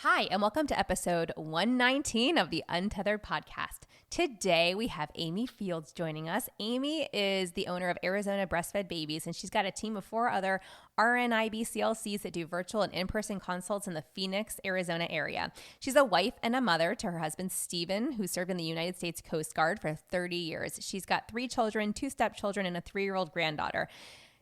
Hi, and welcome to episode 119 of the Untethered podcast. Today, we have Amey Fields joining us. Amey is the owner of Arizona Breastfed Babies, and she's got a team of 4 other RN IBCLCs that do virtual and in-person consults in the Phoenix, Arizona area. She's a wife and a mother to her husband, Steven, who served in the United States Coast Guard for 30 years. She's got 3 children, 2 stepchildren, and a 3-year-old granddaughter.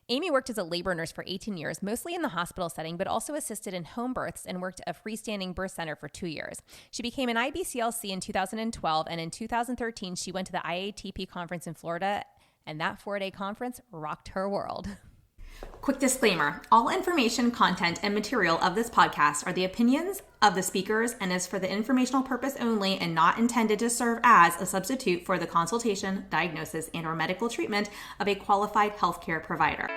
Amey worked as a labor nurse for 18 years, mostly in the hospital setting, but also assisted in home births and worked at a freestanding birth center for 2 years. She became an IBCLC in 2012, and in 2013, she went to the IATP conference in Florida, and that 4-day conference rocked her world. Quick disclaimer, all information, content, and material of this podcast are the opinions of the speakers and is for the informational purpose only and not intended to serve as a substitute for the consultation, diagnosis, and or medical treatment of a qualified healthcare provider.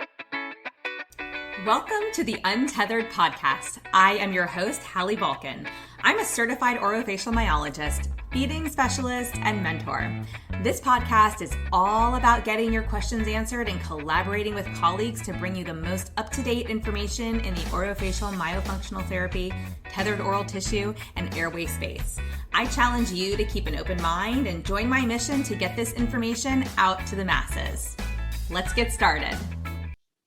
Welcome to the Untethered podcast. I am your host, Hallie Balkan. I'm a certified orofacial myologist, feeding specialist, and mentor. This podcast is all about getting your questions answered and collaborating with colleagues to bring you the most up-to-date information in the orofacial myofunctional therapy, tethered oral tissue, and airway space. I challenge you to keep an open mind and join my mission to get this information out to the masses. Let's get started.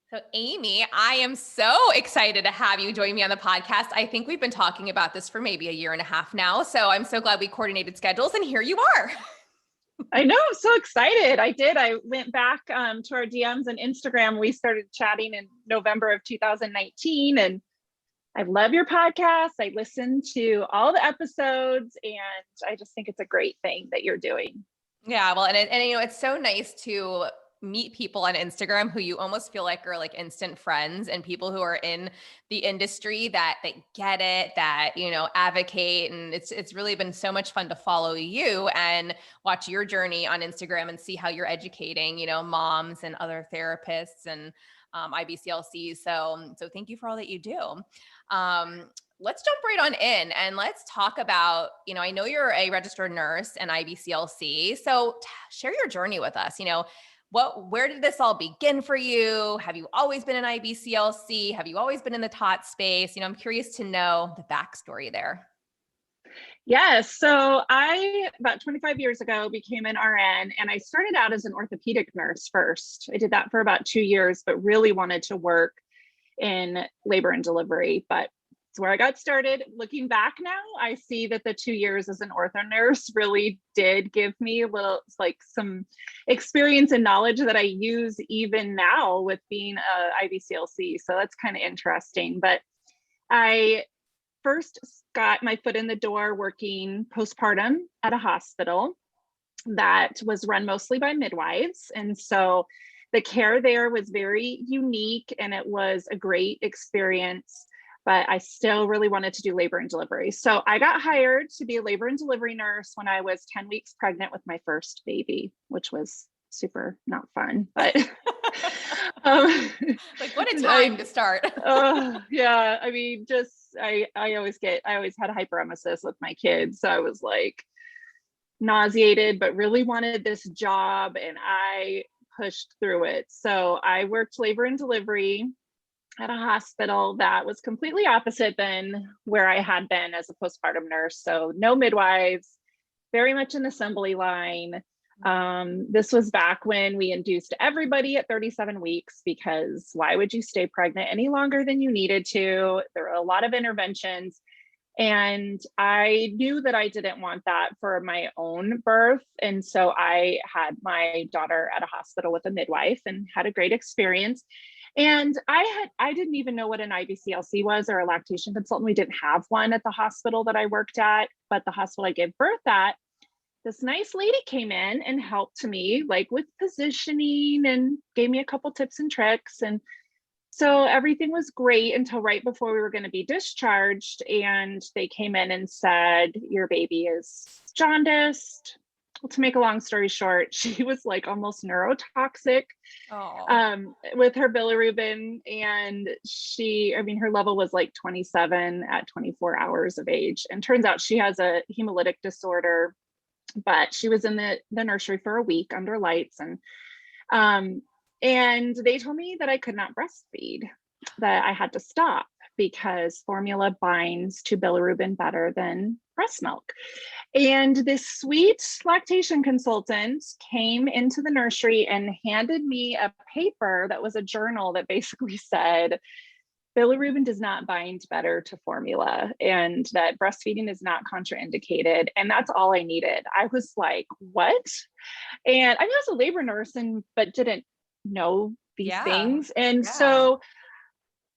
So Amey, I am so excited to have you join me on the podcast. I think we've been talking about this for maybe a year and a half now. So I'm so glad we coordinated schedules and here you are. I know, I'm so excited. I went back to our DMs and Instagram. We started chatting in November of 2019 and I love your podcast. I listened to all the episodes and I just think it's a great thing that you're doing. Yeah, well, and you know, it's so nice to meet people on Instagram who you almost feel like are like instant friends and people who are in the industry that get it, that, you know, advocate. And it's really been so much fun to follow you and watch your journey on Instagram and see how you're educating, you know, moms and other therapists and IBCLCs. So thank you for all that you do. Let's jump right on in and let's talk about, you know, I know you're a registered nurse and IBCLC. So share your journey with us. You know, where did this all begin for you? Have you always been an IBCLC? Have you always been in the tot space? You know, I'm curious to know the backstory there. Yes. So I, about 25 years ago, became an RN and I started out as an orthopedic nurse first. I did that for about 2 years, but really wanted to work in labor and delivery. But it's where I got started. Looking back now, I see that the 2 years as an ortho nurse really did give me some experience and knowledge that I use even now with being a IBCLC. So that's kind of interesting. But I first got my foot in the door working postpartum at a hospital that was run mostly by midwives. And so the care there was very unique and it was a great experience. But I still really wanted to do labor and delivery. So I got hired to be a labor and delivery nurse when I was 10 weeks pregnant with my first baby, which was super not fun, but like what a time to start. Yeah. I mean, I always had a hyperemesis with my kids. So I was like nauseated, but really wanted this job and I pushed through it. So I worked labor and delivery at a hospital that was completely opposite than where I had been as a postpartum nurse. So no midwives, very much an assembly line. This was back when we induced everybody at 37 weeks because why would you stay pregnant any longer than you needed to? There were a lot of interventions. And I knew that I didn't want that for my own birth. And so I had my daughter at a hospital with a midwife and had a great experience. And I didn't even know what an IBCLC was or a lactation consultant. We didn't have one at the hospital that I worked at, but the hospital I gave birth at, this nice lady came in and helped me like with positioning and gave me a couple tips and tricks. And so everything was great until right before we were going to be discharged. And they came in and said, your baby is jaundiced. Well, to make a long story short, she was like almost neurotoxic with her bilirubin. And her level was like 27 at 24 hours of age. And turns out she has a hemolytic disorder, but she was in the nursery for a week under lights. And they told me that I could not breastfeed, that I had to stop because formula binds to bilirubin better than breast milk. And this sweet lactation consultant came into the nursery and handed me a paper that was a journal that basically said, bilirubin does not bind better to formula and that breastfeeding is not contraindicated. And that's all I needed. I was like, what? And I was a labor nurse but didn't know these things. And so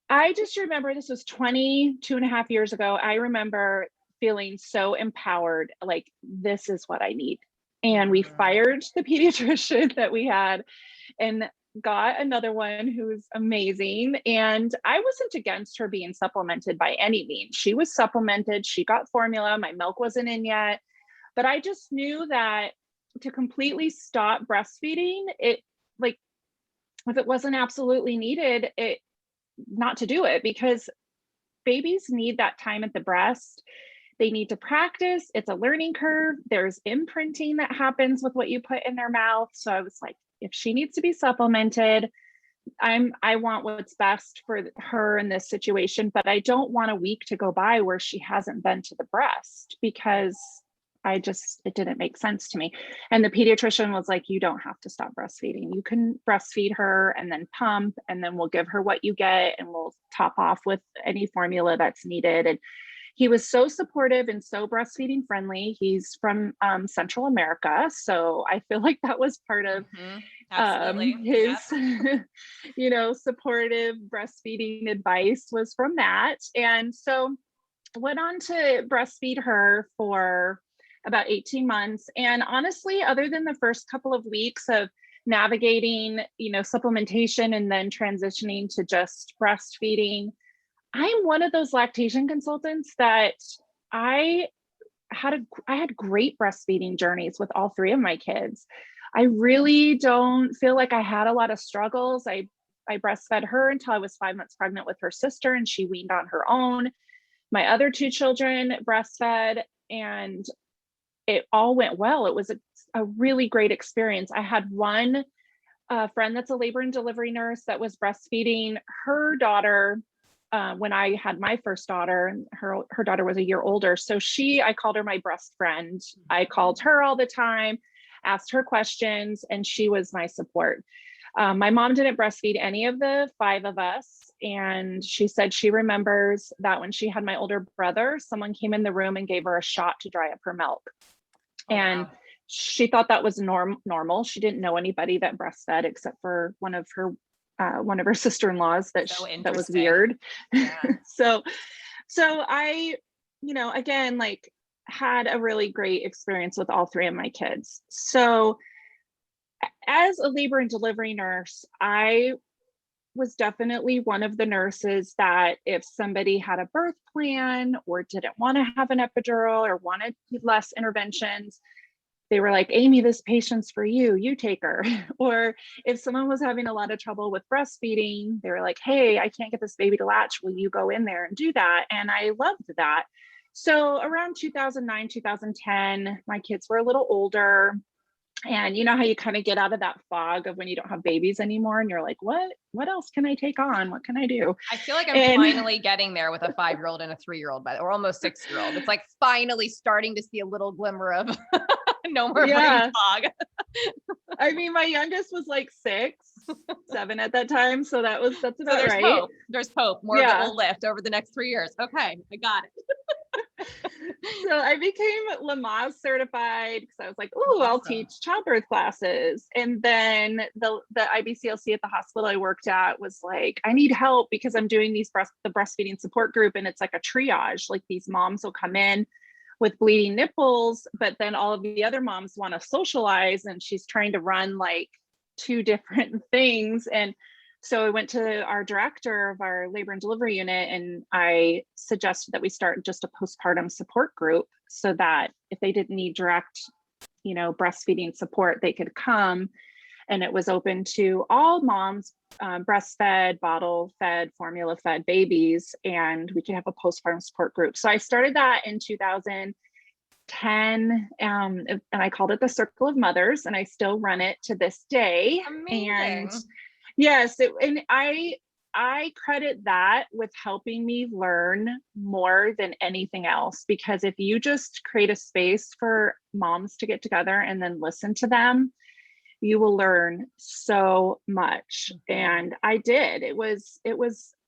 I just remember this was 22 and a half years ago. I remember feeling so empowered, like, this is what I need. And we fired the pediatrician that we had and got another one who's amazing. And I wasn't against her being supplemented by any means. She was supplemented, she got formula, my milk wasn't in yet. But I just knew that to completely stop breastfeeding, it, like, if it wasn't absolutely needed, it not to do it, because babies need that time at the breast. They need to practice. It's a learning curve. There's imprinting that happens with what you put in their mouth. So I was like, if she needs to be supplemented, I want what's best for her in this situation, but I don't want a week to go by where she hasn't been to the breast, because it didn't make sense to me. And the pediatrician was like, you don't have to stop breastfeeding. You can breastfeed her and then pump, and then we'll give her what you get and we'll top off with any formula that's needed. And he was so supportive and so breastfeeding friendly. He's from Central America. So I feel like that was part of his, supportive breastfeeding advice was from that. And so went on to breastfeed her for about 18 months. And honestly, other than the first couple of weeks of navigating, supplementation and then transitioning to just breastfeeding, I'm one of those lactation consultants that I had great breastfeeding journeys with all three of my kids. I really don't feel like I had a lot of struggles. I breastfed her until I was 5 months pregnant with her sister, and she weaned on her own. My other two children breastfed, and it all went well. It was a really great experience. I had one friend that's a labor and delivery nurse that was breastfeeding her daughter when I had my first daughter, and her daughter was a year older. So I called her my breast friend. I called her all the time, asked her questions, and she was my support. My mom didn't breastfeed any of the five of us. And she said she remembers that when she had my older brother, someone came in the room and gave her a shot to dry up her milk. And she thought that was normal. She didn't know anybody that breastfed except for one of her sister-in-laws that was weird. Yeah. So I, again, like, had a really great experience with all three of my kids. So as a labor and delivery nurse, I was definitely one of the nurses that if somebody had a birth plan or didn't want to have an epidural or wanted less interventions, they were like, Amey, this patient's for you, you take her. Or if someone was having a lot of trouble with breastfeeding, they were like, hey, I can't get this baby to latch, will you go in there and do that? And I loved that. So around 2009, 2010, my kids were a little older. And you know how you kind of get out of that fog of when you don't have babies anymore and you're like, what else can I take on? What can I do? I feel like I'm finally getting there with a 5-year-old and a 3-year-old, or almost 6-year-old. It's like finally starting to see a little glimmer of no more brain fog. I mean, my youngest was like 6, 7 at that time. So that's about right. Hope. There's hope. More of it will lift over the next 3 years. Okay, I got it. So I became Lamaze certified because I was like, oh, I'll teach childbirth classes. And then the IBCLC at the hospital I worked at was like, I need help because I'm doing the breastfeeding support group. And it's like a triage, like these moms will come in with bleeding nipples, but then all of the other moms want to socialize, and she's trying to run like 2 different things. And so I went to our director of our labor and delivery unit, and I suggested that we start just a postpartum support group so that if they didn't need direct, breastfeeding support, they could come. And it was open to all moms, breastfed, bottle fed, formula fed babies, and we could have a postpartum support group. So I started that in 2010, and I called it the Circle of Mothers, and I still run it to this day. Amazing. And yes, and I I credit that with helping me learn more than anything else, because if you just create a space for moms to get together and then listen to them, you will learn so much. And I did. It was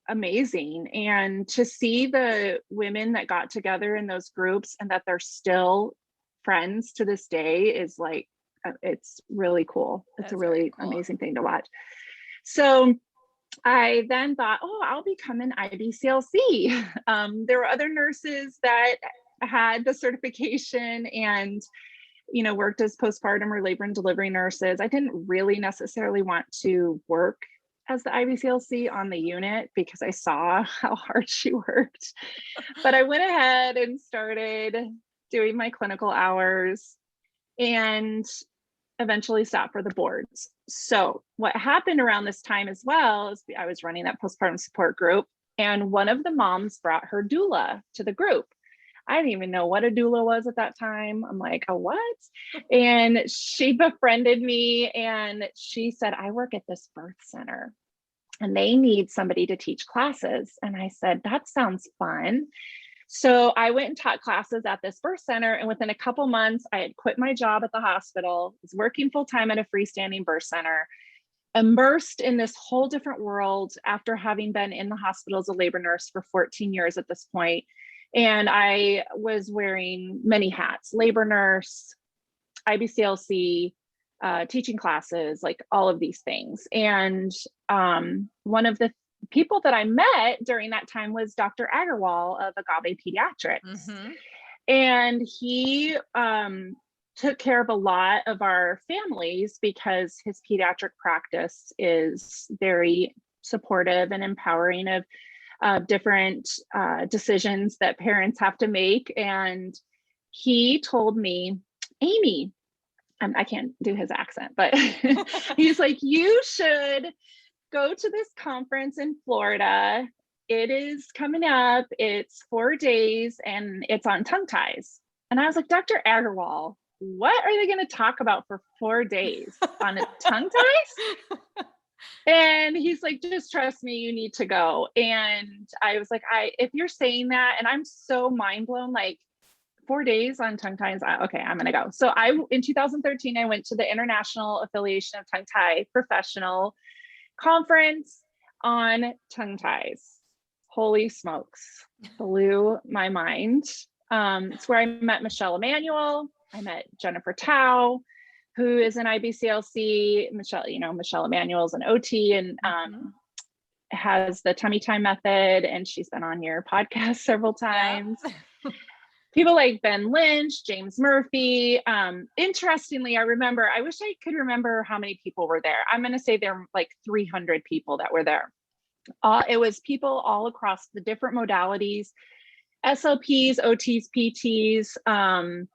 amazing. And to see the women that got together in those groups and that they're still friends to this day is like, it's really cool. It's a really cool, amazing thing to watch. So I then thought, oh, I'll become an IBCLC. There were other nurses that had the certification and, you know, worked as postpartum or labor and delivery nurses. I didn't really necessarily want to work as the IBCLC on the unit because I saw how hard she worked. But I went ahead and started doing my clinical hours and eventually sat for the boards. So what happened around this time as well is I was running that postpartum support group, and one of the moms brought her doula to the group. I didn't even know what a doula was at that time. I'm like, oh, what? And she befriended me and she said, I work at this birth center and they need somebody to teach classes. And I said, that sounds fun. So I went and taught classes at this birth center. And within a couple months, I had quit my job at the hospital, was working full time at a freestanding birth center, immersed in this whole different world after having been in the hospital as a labor nurse for 14 years at this point. And I was wearing many hats: labor nurse, IBCLC, teaching classes, like all of these things. And one of the people that I met during that time was Dr. Agarwal of Agave Pediatrics. And he took care of a lot of our families because his pediatric practice is very supportive and empowering of different decisions that parents have to make. And he told me, Amey, I can't do his accent, but he's like, you should go to this conference in Florida. It is coming up. It's 4 days and it's on tongue ties. And I was like, Dr. Agarwal, what are they going to talk about for 4 days on tongue ties? And he's like, just trust me, you need to go. And I was like, if you're saying that, and I'm so mind blown, like 4 days on tongue ties, okay, I'm going to go. So in 2013, I went to the International Affiliation of Tongue Tie Professional Conference on tongue ties. Holy smokes, blew my mind. It's where I met Michelle Emanuel. I met Jennifer Tao, who is an IBCLC. Michelle Emanuel is an OT and has the tummy time method. And she's been on your podcast several times. Yeah. People like Ben Lynch, James Murphy. Interestingly, I wish I could remember how many people were there. I'm going to say there were like 300 people that were there. It was people all across the different modalities, SLPs, OTs, PTs,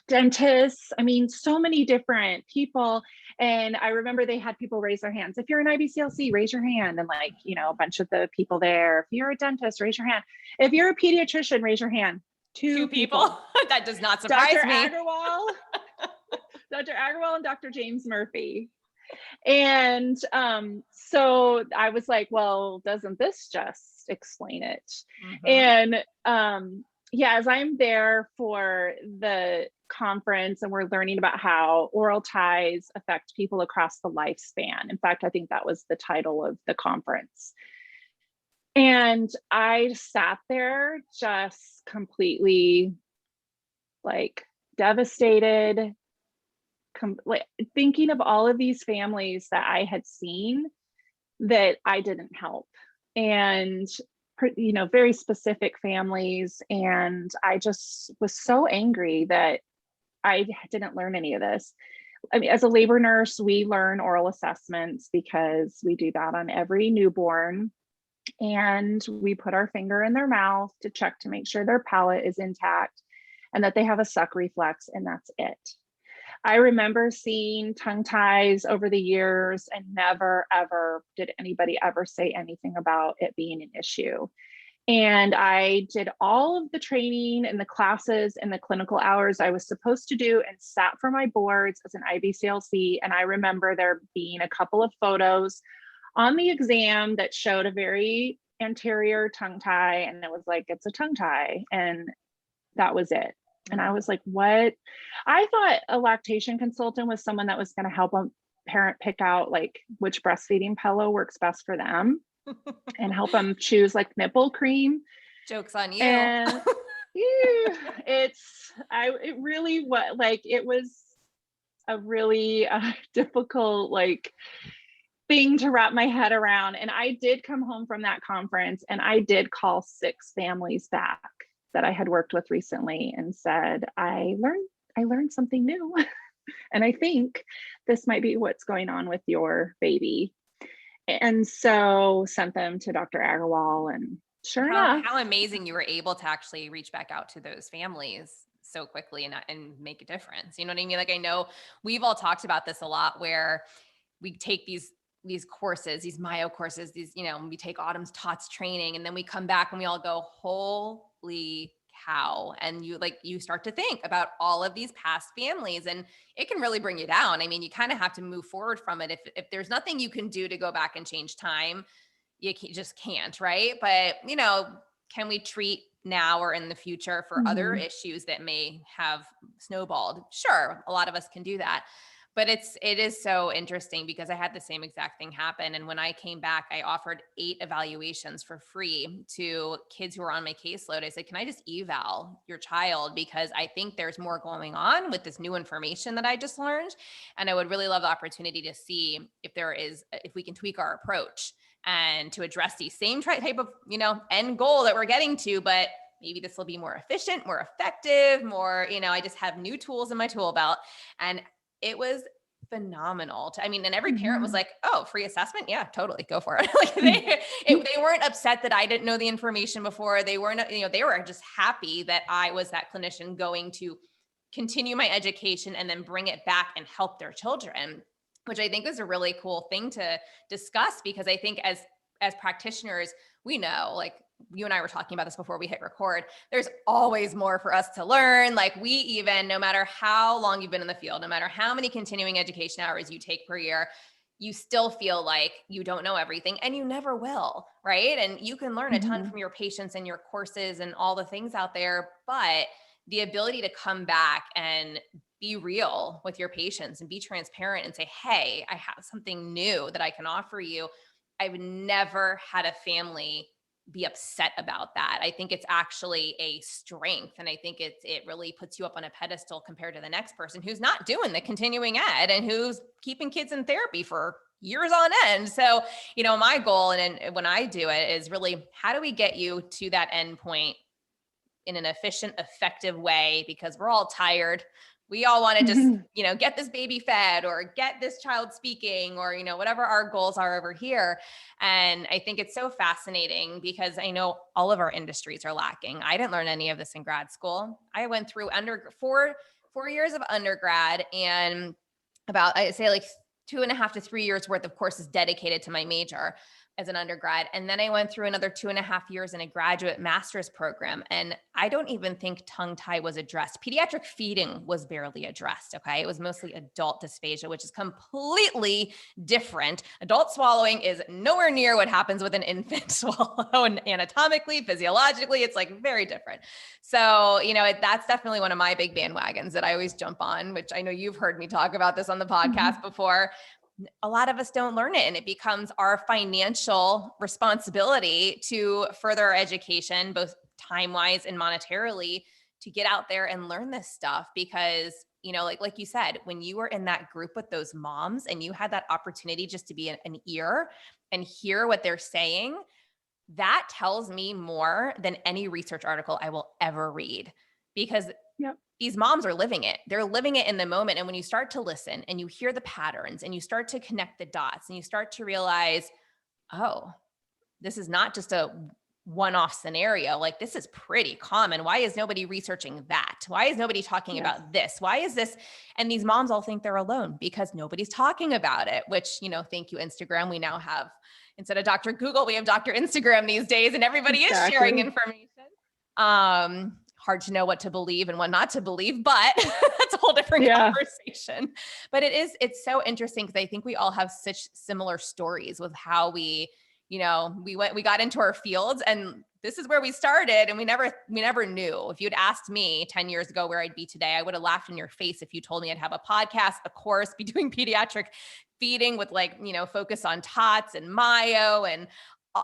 dentists. I mean, so many different people. And I remember they had people raise their hands. If you're an IBCLC, raise your hand. And like, a bunch of the people there. If you're a dentist, raise your hand. If you're a pediatrician, raise your hand. Two people. That does not surprise me. Dr. Agarwal and Dr. James Murphy. And so I was like, well, doesn't this just explain it? And as I'm there for the conference and we're learning about how oral ties affect people across the lifespan. In fact, I think that was the title of the conference. And I sat there just completely like devastated, thinking of all of these families that I had seen that I didn't help. And very specific families. And I just was so angry that I didn't learn any of this. I mean, as a labor nurse, we learn oral assessments because we do that on every newborn. And we put our finger in their mouth to check to make sure their palate is intact and that they have a suck reflex, and that's it. I remember seeing tongue ties over the years and never, ever did anybody ever say anything about it being an issue. And I did all of the training and the classes and the clinical hours I was supposed to do and sat for my boards as an IBCLC. And I remember there being a couple of photos on the exam that showed a very anterior tongue tie, and it was like, it's a tongue tie, and that was it. And I was like, what? I thought a lactation consultant was someone that was going to help a parent pick out like which breastfeeding pillow works best for them and help them choose like nipple cream. Joke's on you. And it really what, like, it was a really difficult like thing to wrap my head around. And I did come home from that conference and I did call 6 families back that I had worked with recently and said, I learned something new. And I think this might be what's going on with your baby. And so sent them to Dr. Agarwal, and sure enough. How amazing you were able to actually reach back out to those families so quickly and make a difference. You know what I mean? Like, I know we've all talked about this a lot, where we take these courses, these Myo courses, we take Autumn's TOTS training, and then we come back and we all go, holy cow. And you start to think about all of these past families, and it can really bring you down. I mean, you kind of have to move forward from it. If there's nothing you can do to go back and change time, you just can't, right? But, can we treat now or in the future for other issues that may have snowballed? Sure. A lot of us can do that. But it is so interesting because I had the same exact thing happen. And when I came back, I offered 8 evaluations for free to kids who were on my caseload. I said, can I just eval your child? Because I think there's more going on with this new information that I just learned. And I would really love the opportunity to see if we can tweak our approach and to address the same type of, end goal that we're getting to, but maybe this will be more efficient, more effective, more, I just have new tools in my tool belt. And it was phenomenal. And every parent was like, oh, free assessment. Yeah, totally. Go for it. Like they weren't upset that I didn't know the information before. They weren't, they were just happy that I was that clinician going to continue my education and then bring it back and help their children, which I think is a really cool thing to discuss, because I think as practitioners, we know, like you and I were talking about this before we hit record, there's always more for us to learn. Like no matter how long you've been in the field, no matter how many continuing education hours you take per year, you still feel like you don't know everything, and you never will, right? And you can learn a ton from your patients and your courses and all the things out there, but the ability to come back and be real with your patients and be transparent and say, hey, I have something new that I can offer you. I've never had a family be upset about that. I think it's actually a strength. And I think it really puts you up on a pedestal compared to the next person who's not doing the continuing ed and who's keeping kids in therapy for years on end. So, my goal, and when I do it, is really, how do we get you to that end point in an efficient, effective way? Because we're all tired. We all want to just, get this baby fed or get this child speaking or, whatever our goals are over here. And I think it's so fascinating because I know all of our industries are lacking. I didn't learn any of this in grad school. I went through 4 years of undergrad, and about, I'd say like 2.5 to 3 years worth of courses dedicated to my major as an undergrad. And then I went through another 2.5 years in a graduate master's program. And I don't even think tongue tie was addressed. Pediatric feeding was barely addressed. Okay. It was mostly adult dysphagia, which is completely different. Adult swallowing is nowhere near what happens with an infant swallow, and anatomically, physiologically, it's like very different. So, that's definitely one of my big bandwagons that I always jump on, which I know you've heard me talk about this on the podcast before. A lot of us don't learn it, and it becomes our financial responsibility to further our education, both time-wise and monetarily, to get out there and learn this stuff. Because, like you said, when you were in that group with those moms and you had that opportunity just to be an ear and hear what they're saying, that tells me more than any research article I will ever read, because these moms are living it. They're living it in the moment. And when you start to listen and you hear the patterns and you start to connect the dots and you start to realize, oh, this is not just a one-off scenario. Like, this is pretty common. Why is nobody researching that? Why is nobody talking about this? Why is this? And these moms all think they're alone because nobody's talking about it, which, thank you, Instagram. We now have, instead of Dr. Google, we have Dr. Instagram these days, and everybody is sharing information. hard to know what to believe and what not to believe, but that's a whole different conversation. But it's so interesting because I think we all have such similar stories with how we got into our fields, and this is where we started, and we never knew. If you'd asked me 10 years ago where I'd be today, I would have laughed in your face if you told me I'd have a podcast, a course, be doing pediatric feeding with focus on tots and Mayo and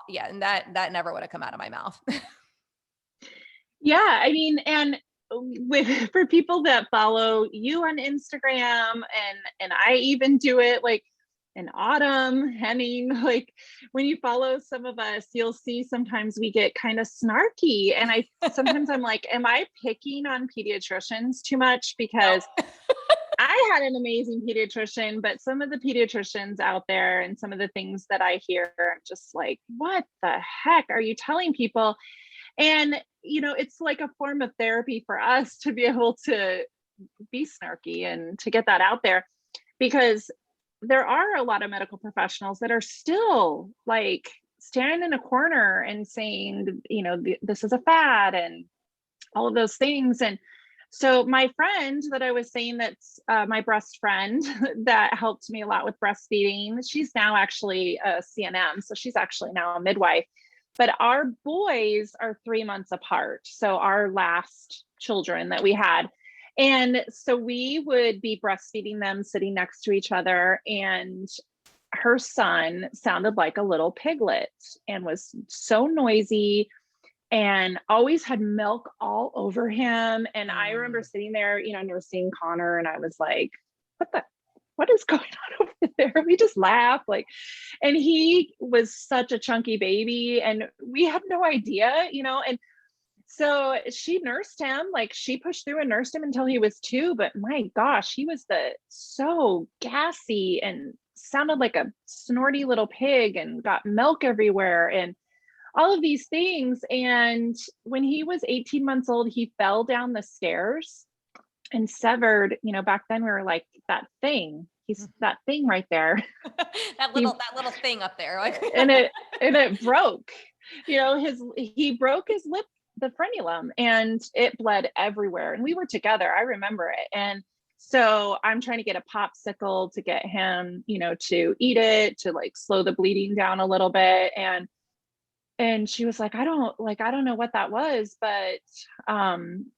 and that never would have come out of my mouth. Yeah, I mean, and for people that follow you on Instagram, and I even do it, like, and Autumn, Henning, like, when you follow some of us, you'll see sometimes we get kind of snarky. And sometimes I'm like, am I picking on pediatricians too much? Because I had an amazing pediatrician, but some of the pediatricians out there and some of the things that I hear, I'm just like, what the heck are you telling people? And, it's like a form of therapy for us to be able to be snarky and to get that out there, because there are a lot of medical professionals that are still like standing in a corner and saying, this is a fad and all of those things. And so my friend that I was saying, that's my breast friend that helped me a lot with breastfeeding, she's now actually a CNM. So she's actually now a midwife. But our boys are 3 months apart. So our last children that we had. And so we would be breastfeeding them sitting next to each other. And her son sounded like a little piglet and was so noisy and always had milk all over him. And I remember sitting there, nursing Connor, and I was like, what is going on over there? We just laughed, and he was such a chunky baby and we had no idea, and so she nursed him, she pushed through and nursed him until he was 2. But my gosh, he was so gassy and sounded like a snorty little pig and got milk everywhere and all of these things. And when he was 18 months old, he fell down the stairs and severed, back then we were like, that thing, he's that thing right there. that little thing up there. and it broke, he broke his lip, the frenulum, and it bled everywhere. And we were together. I remember it. And so I'm trying to get a popsicle to get him, to eat it, to slow the bleeding down a little bit. And she was like, I don't know what that was. But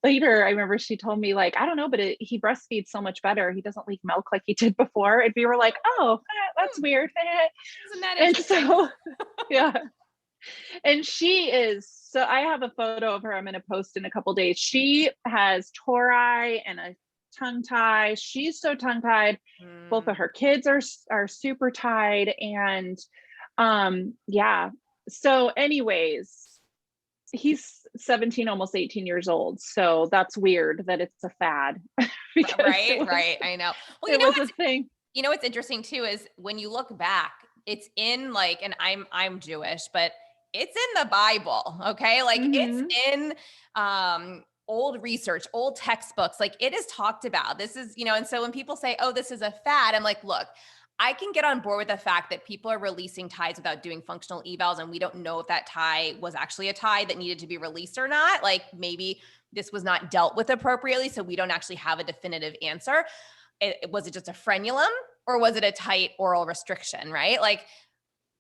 later I remember she told me I don't know, but he breastfeeds so much better. He doesn't leak milk like he did before. And we were like, oh, that's weird. Isn't that interesting? And so, yeah. And she is, so I have a photo of her I'm going to post in a couple days. She has tori and a tongue tie. She's so tongue tied. Both of her kids are super tied. And yeah. So anyways, he's 17, almost 18 years old. So that's weird that it's a fad. Right. I know. Well, it was a thing. What's interesting too is when you look back, it's in and I'm Jewish, but it's in the Bible. Okay. It's in, old research, old textbooks, it is talked about. This is, and so when people say, oh, this is a fad, I'm like, look, I can get on board with the fact that people are releasing ties without doing functional evals. And we don't know if that tie was actually a tie that needed to be released or not. Maybe this was not dealt with appropriately. So we don't actually have a definitive answer. Was it just a frenulum or was it a tight oral restriction, right?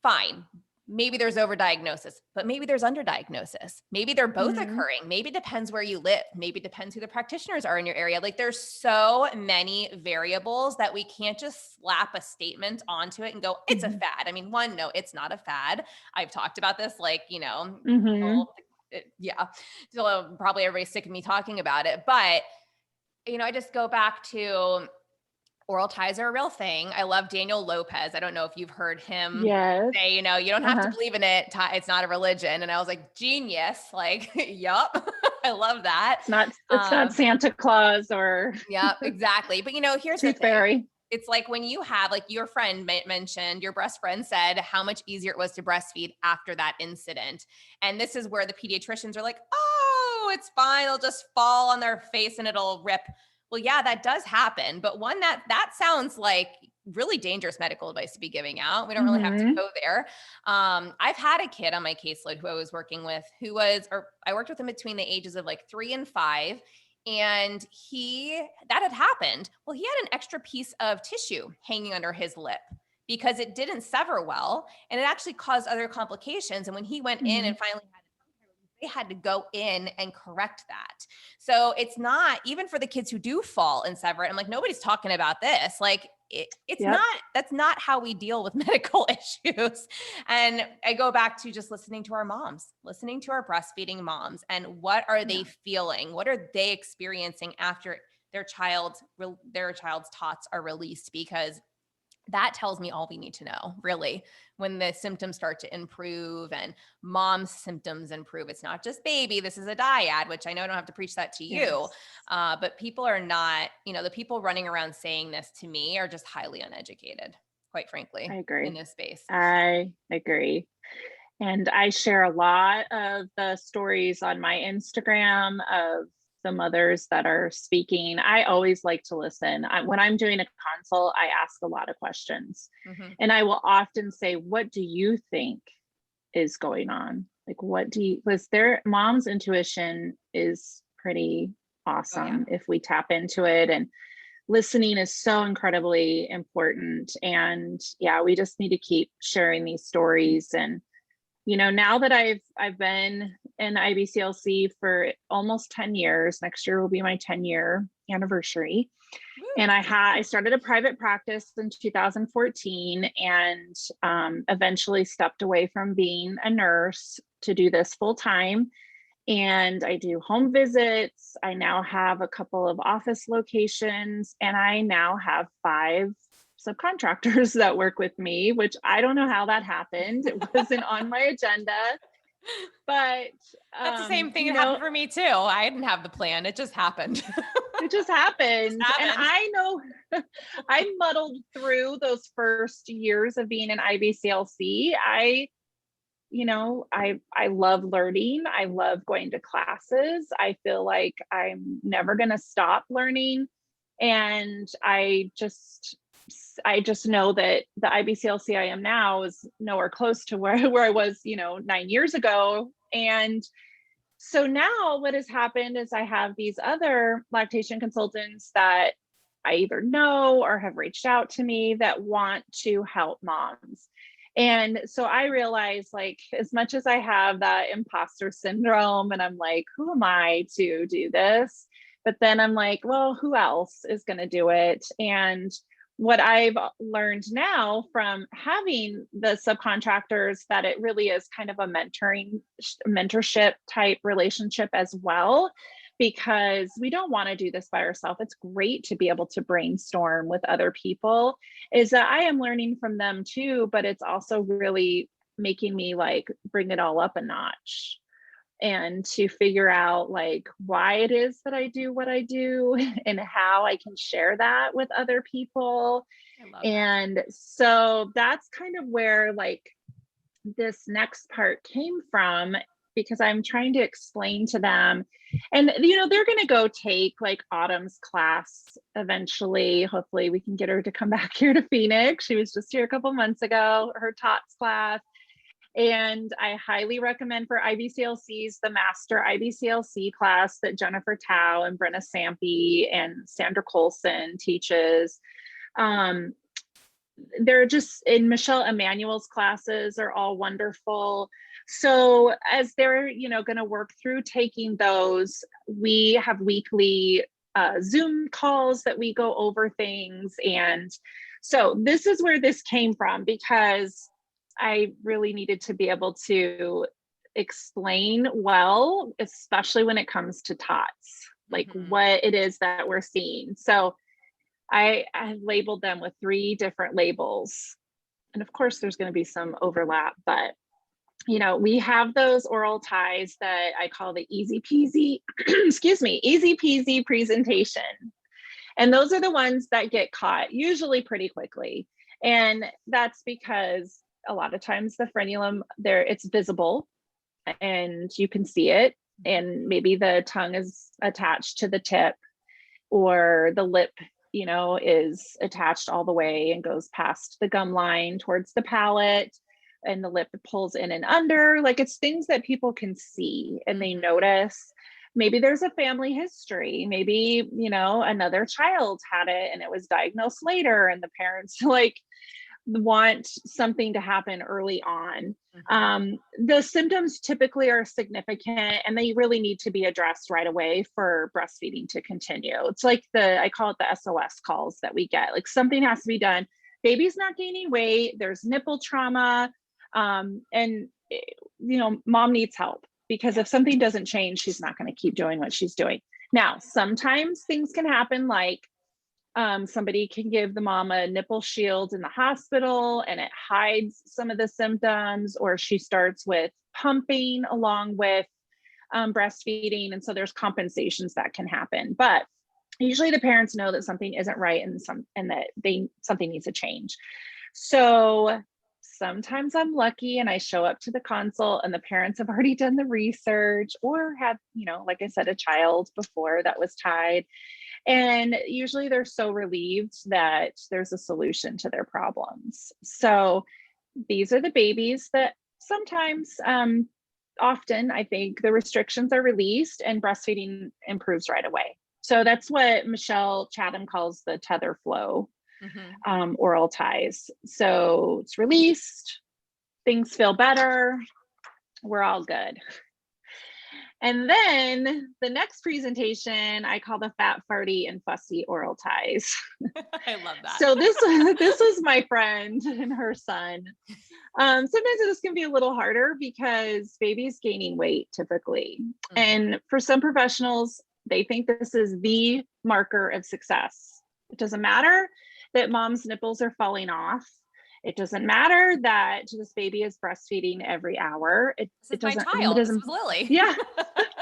Fine. Maybe there's overdiagnosis, but maybe there's underdiagnosis. Maybe they're both occurring. Maybe it depends where you live. Maybe it depends who the practitioners are in your area. There's so many variables that we can't just slap a statement onto it and go, it's a fad. I mean, one, no, it's not a fad. I've talked about this, yeah. So probably everybody's sick of me talking about it, but I just go back to oral ties are a real thing. I love Daniel Lopez. I don't know if you've heard him say, you don't have to believe in it. It's not a religion. And I was like, genius. Yup. I love that. It's not Santa Claus or. Yeah, exactly. But here's the Tooth thing. Fairy. It's when you have, your friend mentioned, your breast friend said how much easier it was to breastfeed after that incident. And this is where the pediatricians are like, oh, it's fine. It'll just fall on their face and it'll rip. Well, yeah, that does happen. But one that sounds like really dangerous medical advice to be giving out. We don't really have to go there. I've had a kid on my caseload who I was working with I worked with him between the ages of like 3 and 5. And that had happened. Well, he had an extra piece of tissue hanging under his lip because it didn't sever well. And it actually caused other complications. And when he went in and finally they had to go in and correct that. So it's not, even for the kids who do fall and sever it, I'm like, nobody's talking about this. Like that's not how we deal with medical issues. And I go back to just listening to our moms, listening to our breastfeeding moms, and what are they feeling? What are they experiencing after their child's tots are released? Because that tells me all we need to know, really, when the symptoms start to improve and mom's symptoms improve. It's not just baby. This is a dyad, which I know I don't have to preach that to you. But people are not, the people running around saying this to me are just highly uneducated, quite frankly. I agree. In this space. I agree. And I share a lot of the stories on my Instagram of the mothers that are speaking. I always like to listen. When I'm doing a consult, I ask a lot of questions. And I will often say, what do you think is going on? Like, because their mom's intuition is pretty awesome if we tap into it. And listening is so incredibly important. And we just need to keep sharing these stories. And now that I've been in IBCLC for almost 10 years, next year will be my 10-year anniversary. And I started a private practice in 2014 and eventually stepped away from being a nurse to do this full time. And I do home visits. I now have a couple of office locations, and I now have 5 subcontractors that work with me, which I don't know how that happened. It wasn't on my agenda, but that's the same thing that happened for me too. I didn't have the plan. It just happened. It just happened. And I know I muddled through those first years of being in IBCLC. I love learning. I love going to classes. I feel like I'm never going to stop learning. And I just know that the IBCLC I am now is nowhere close to where I was, 9 years ago. And so now what has happened is I have these other lactation consultants that I either know or have reached out to me that want to help moms. And so I realize, like, as much as I have that imposter syndrome and I'm like, who am I to do this? But then I'm like, well, who else is going to do it? And what I've learned now from having the subcontractors, that it really is kind of a mentorship type relationship as well, because we don't want to do this by ourselves. It's great to be able to brainstorm with other people, is that I am learning from them too, but it's also really making me like bring it all up a notch and to figure out like why it is that I do what I do and how I can share that with other people. And so that's kind of where like this next part came from, because I'm trying to explain to them, and they're going to go take like Autumn's class eventually. Hopefully we can get her to come back here to Phoenix. She was just here a couple months ago, her TOTS class. And I highly recommend for IBCLCs, the Master IBCLC class that Jennifer Tao and Brenna Sampe and Sandra Colson teaches. They're just in Michelle Emanuel's classes are all wonderful. So as they're, going to work through taking those, we have weekly Zoom calls that we go over things. And so this is where this came from, because I really needed to be able to explain well, especially when it comes to TOTS, like what it is that we're seeing. So I labeled them with 3 different labels. And of course, there's going to be some overlap, but we have those oral ties that I call the easy peasy, easy peasy presentation. And those are the ones that get caught usually pretty quickly. And that's because a lot of times the frenulum there, it's visible and you can see it. And maybe the tongue is attached to the tip, or the lip, is attached all the way and goes past the gum line towards the palate, and the lip pulls in and under. Like, it's things that people can see and they notice. Maybe there's a family history. Maybe, another child had it and it was diagnosed later, and the parents like want something to happen early on. The symptoms typically are significant and they really need to be addressed right away for breastfeeding to continue. It's like I call it the SOS calls that we get. Like, something has to be done. Baby's not gaining weight. There's nipple trauma. And mom needs help, because if something doesn't change, she's not going to keep doing what she's doing. Now, sometimes things can happen, like somebody can give the mom a nipple shield in the hospital and it hides some of the symptoms, or she starts with pumping along with breastfeeding. And so there's compensations that can happen. But usually the parents know that something isn't right and that something needs to change. So sometimes I'm lucky and I show up to the consult and the parents have already done the research or had, like I said, a child before that was tied. And usually they're so relieved that there's a solution to their problems. So these are the babies that sometimes, often, I think the restrictions are released and breastfeeding improves right away. So that's what Michelle Chatham calls the tether flow. Oral ties. So it's released, things feel better, we're all good. And then the next presentation I call the fat, farty, and fussy oral ties. I love that. So this was my friend and her son. Sometimes this can be a little harder because baby's gaining weight typically. And for some professionals, they think this is the marker of success. It doesn't matter that mom's nipples are falling off. It doesn't matter that this baby is breastfeeding every hour. It doesn't. My child. It doesn't. This was Lily. Yeah.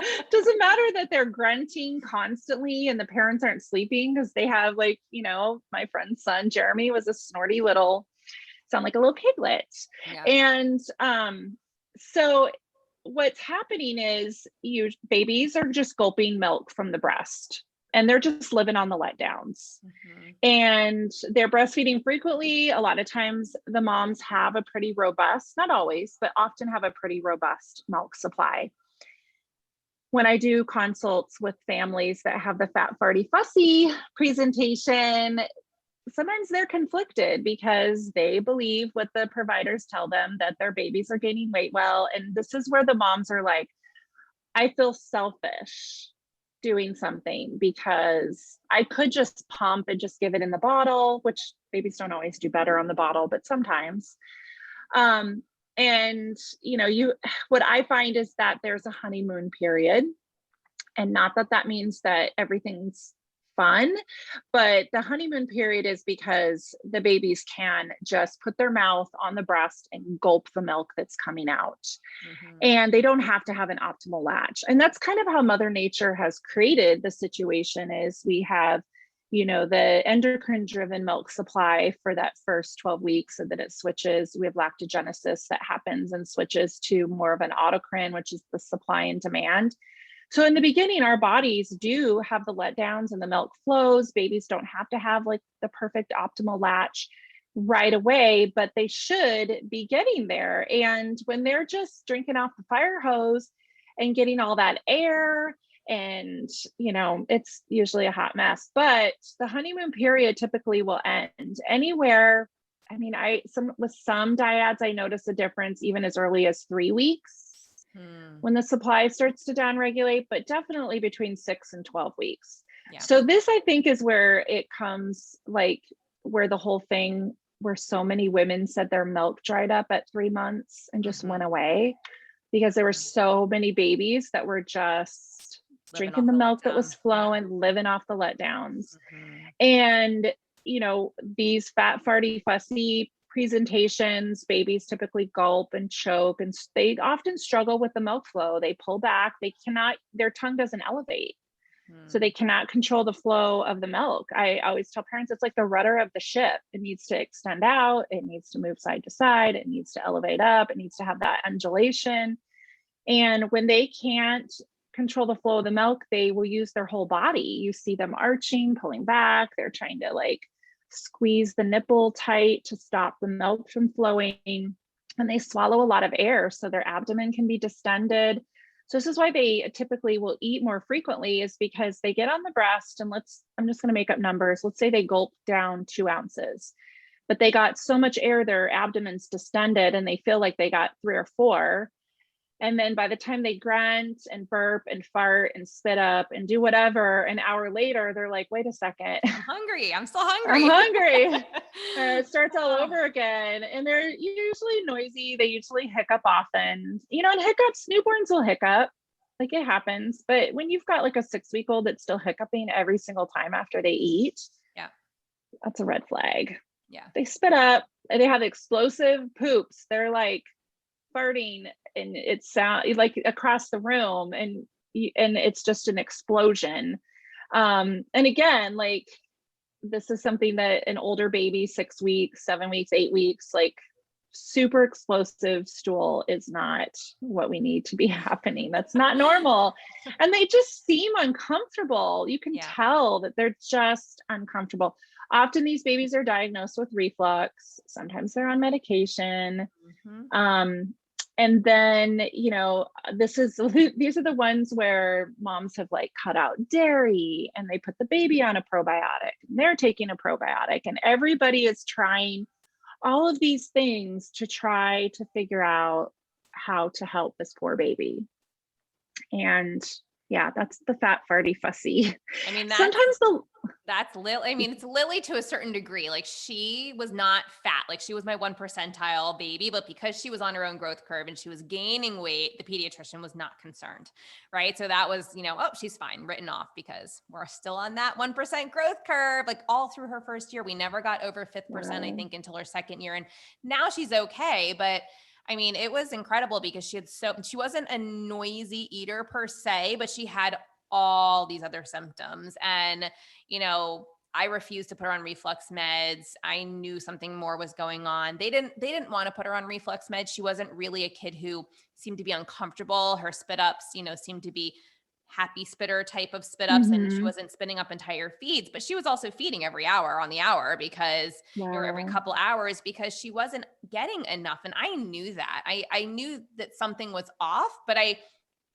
It doesn't matter that they're grunting constantly and the parents aren't sleeping, because they have, like, my friend's son Jeremy was a snorty little, sound like a little piglet. Yeah. And so what's happening is babies are just gulping milk from the breast. And they're just living on the letdowns. And they're breastfeeding frequently. A lot of times the moms have a pretty robust, not always, but often have a pretty robust milk supply. When I do consults with families that have the fat, farty, fussy presentation, sometimes they're conflicted because they believe what the providers tell them, that their babies are gaining weight well. And this is where the moms are like, I feel selfish doing something because I could just pump and just give it in the bottle, which babies don't always do better on the bottle, but sometimes. And what I find is that there's a honeymoon period, and not that means that everything's fun, but the honeymoon period is because the babies can just put their mouth on the breast and gulp the milk that's coming out. And they don't have to have an optimal latch. And that's kind of how Mother Nature has created the situation. Is we have, the endocrine driven milk supply for that first 12 weeks, so that it switches. We have lactogenesis that happens and switches to more of an autocrine, which is the supply and demand. So in the beginning, our bodies do have the letdowns and the milk flows. Babies don't have to have like the perfect optimal latch right away, but they should be getting there. And when they're just drinking off the fire hose and getting all that air, and it's usually a hot mess. But the honeymoon period typically will end anywhere. I mean, with some dyads, I notice a difference even as early as 3 weeks. When the supply starts to downregulate, but definitely between 6 and 12 weeks. Yeah. So this, I think, is where it comes, like, where the whole thing, where so many women said their milk dried up at 3 months and just went away, because there were so many babies that were just drinking the milk that was flowing, living off the letdowns. And, these fat, farty, fussy presentations, babies typically gulp and choke, and they often struggle with the milk flow. They pull back, their tongue doesn't elevate. So they cannot control the flow of the milk. I always tell parents, it's like the rudder of the ship. It needs to extend out, it needs to move side to side, it needs to elevate up, it needs to have that undulation. And when they can't control the flow of the milk, they will use their whole body. You see them arching, pulling back. They're trying to like squeeze the nipple tight to stop the milk from flowing. And they swallow a lot of air, so their abdomen can be distended. So this is why they typically will eat more frequently, is because they get on the breast and I'm just going to make up numbers. Let's say they gulp down 2 ounces, but they got so much air, their abdomen's distended and they feel like they got 3 or 4. And then by the time they grunt and burp and fart and spit up and do whatever, an hour later, they're like, wait a second. I'm hungry. I'm still hungry. I'm hungry. It starts all over again. And they're usually noisy. They usually hiccup often, and hiccups, newborns will hiccup. Like it happens. But when you've got like a 6-week-old that's still hiccuping every single time after they eat, yeah, that's a red flag. Yeah. They spit up and they have explosive poops. They're like farting and it sounds like across the room and it's just an explosion. And again, like this is something that an older baby, 6 weeks, 7 weeks, 8 weeks, like super explosive stool is not what we need to be happening. That's not normal. And they just seem uncomfortable. You can tell that they're just uncomfortable. Often these babies are diagnosed with reflux. Sometimes they're on medication. And then, these are the ones where moms have like cut out dairy and they put the baby on a probiotic. And they're taking a probiotic and everybody is trying all of these things to try to figure out how to help this poor baby. And yeah, that's the fat, farty, fussy. I mean, that's Lily. I mean, it's Lily to a certain degree. Like she was not fat. Like she was my 1 percentile baby, but because she was on her own growth curve and she was gaining weight, the pediatrician was not concerned. Right. So that was, she's fine, written off because we're still on that 1% growth curve, like all through her first year. We never got over 5th%, I think, until her second year. And now she's okay. But I mean, it was incredible because she wasn't a noisy eater per se, but she had all these other symptoms. And, I refused to put her on reflux meds. I knew something more was going on. They didn't want to put her on reflux meds. She wasn't really a kid who seemed to be uncomfortable. Her spit ups, seemed to be happy spitter type of spit ups, and she wasn't spitting up entire feeds, but she was also feeding every hour on the hour or every couple hours because she wasn't getting enough. And I knew that. I knew that something was off, but I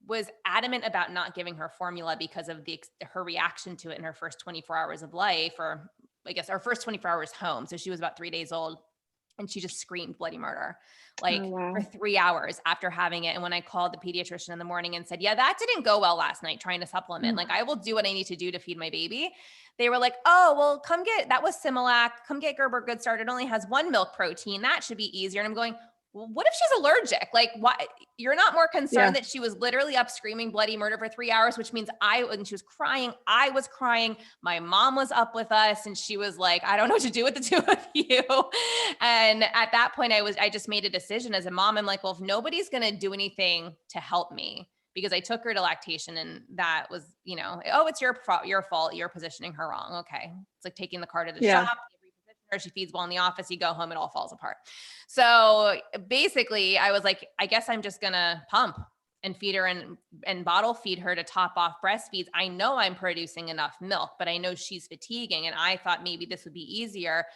was adamant about not giving her formula because of her reaction to it in her first 24 hours of life, or I guess our first 24 hours home. So she was about 3 days old and she just screamed bloody murder, for 3 hours after having it. And when I called the pediatrician in the morning and said, yeah, that didn't go well last night trying to supplement, like I will do what I need to do to feed my baby. They were like, oh, well, that was Similac. Come get Gerber Good Start. It only has 1 milk protein. That should be easier. And I'm going, well, what if she's allergic? Like, why? You're not more concerned that she was literally up screaming bloody murder for 3 hours, which means when she was crying, I was crying. My mom was up with us and she was like, I don't know what to do with the two of you. And at that point I just made a decision as a mom. I'm like, well, if nobody's going to do anything to help me, because I took her to lactation and that was, oh, it's your fault. You're positioning her wrong. Okay. It's like taking the car to the shop. She feeds well in the office, you go home, it all falls apart. So basically I was like, I guess I'm just going to pump and feed her and bottle feed her to top off breastfeeds. I know I'm producing enough milk, but I know she's fatiguing. And I thought maybe this would be easier.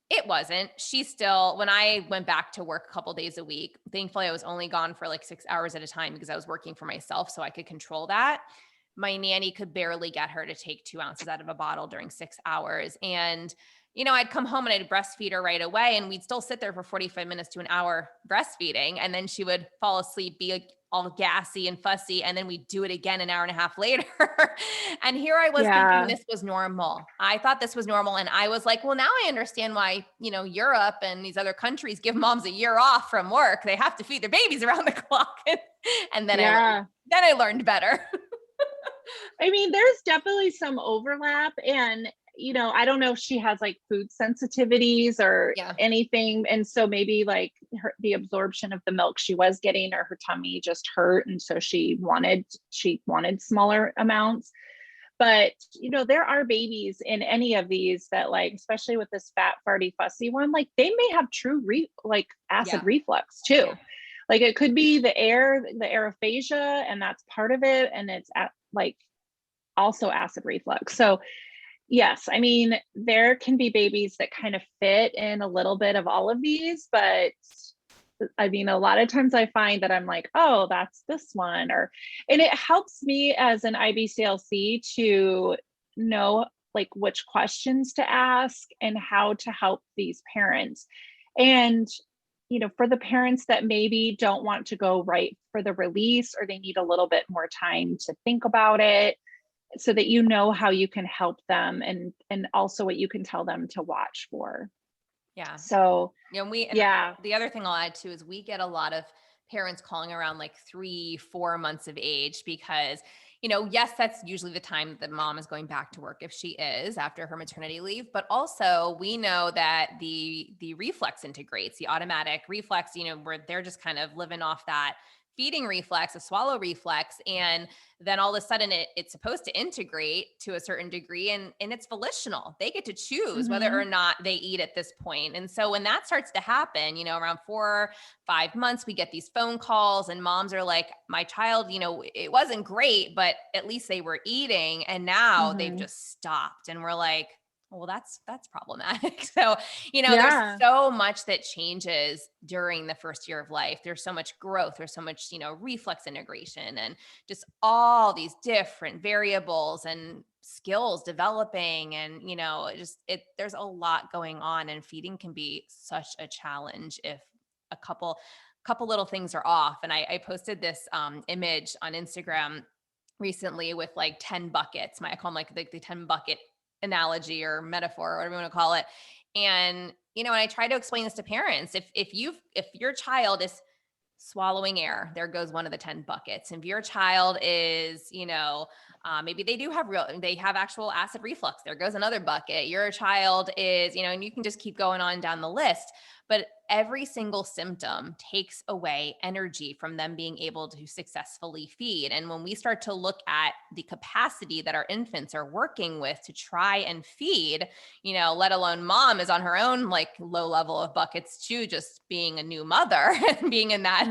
It wasn't. When I went back to work a couple days a week, thankfully I was only gone for like 6 hours at a time because I was working for myself so I could control that. My nanny could barely get her to take 2 ounces out of a bottle during 6 hours. And I'd come home and I'd breastfeed her right away and we'd still sit there for 45 minutes to an hour breastfeeding. And then she would fall asleep, be all gassy and fussy. And then we'd do it again an hour and a half later. And here I was thinking this was normal. I thought this was normal. And I was like, well, now I understand why, Europe and these other countries give moms a year off from work. They have to feed their babies around the clock. And then I learned better. I mean, there's definitely some overlap and I don't know if she has like food sensitivities or anything. And so maybe like the absorption of the milk she was getting or her tummy just hurt. And so she wanted smaller amounts. But, there are babies in any of these that like, especially with this fat, farty, fussy one, like they may have true acid reflux too. Like it could be the aerophagia, and that's part of it. And it's like also acid reflux. So yes, I mean, there can be babies that kind of fit in a little bit of all of these, but I mean, a lot of times I find that I'm like, oh, that's this one, and it helps me as an IBCLC to know like which questions to ask and how to help these parents. And, for the parents that maybe don't want to go right for the release, or they need a little bit more time to think about it, so that how you can help them, and also what you can tell them to watch for. Yeah. So and the other thing I'll add too is we get a lot of parents calling around like 3-4 months of age because, yes, that's usually the time that mom is going back to work if she is after her maternity leave. But also we know that the reflex integrates, the automatic reflex, where they're just kind of living off that feeding reflex, a swallow reflex. And then all of a sudden it's supposed to integrate to a certain degree, and it's volitional. They get to choose whether or not they eat at this point. And so when that starts to happen, around 4-5 months, we get these phone calls and moms are like, my child, it wasn't great, but at least they were eating. And now they've just stopped. And we're like, well, that's problematic. So, there's so much that changes during the first year of life. There's so much growth. There's so much, reflex integration and just all these different variables and skills developing. And, there's a lot going on, and feeding can be such a challenge if a couple little things are off. And I posted this image on Instagram recently with like 10 buckets. I call them like the 10 bucket analogy or metaphor or whatever you want to call it. And, and I try to explain this to parents. If your child is swallowing air, there goes one of the 10 buckets. If your child is, maybe they have actual acid reflux, there goes another bucket. Your child is, and you can just keep going on down the list. But every single symptom takes away energy from them being able to successfully feed. And when we start to look at the capacity that our infants are working with to try and feed, let alone mom is on her own, like low level of buckets too, just being a new mother and being in that,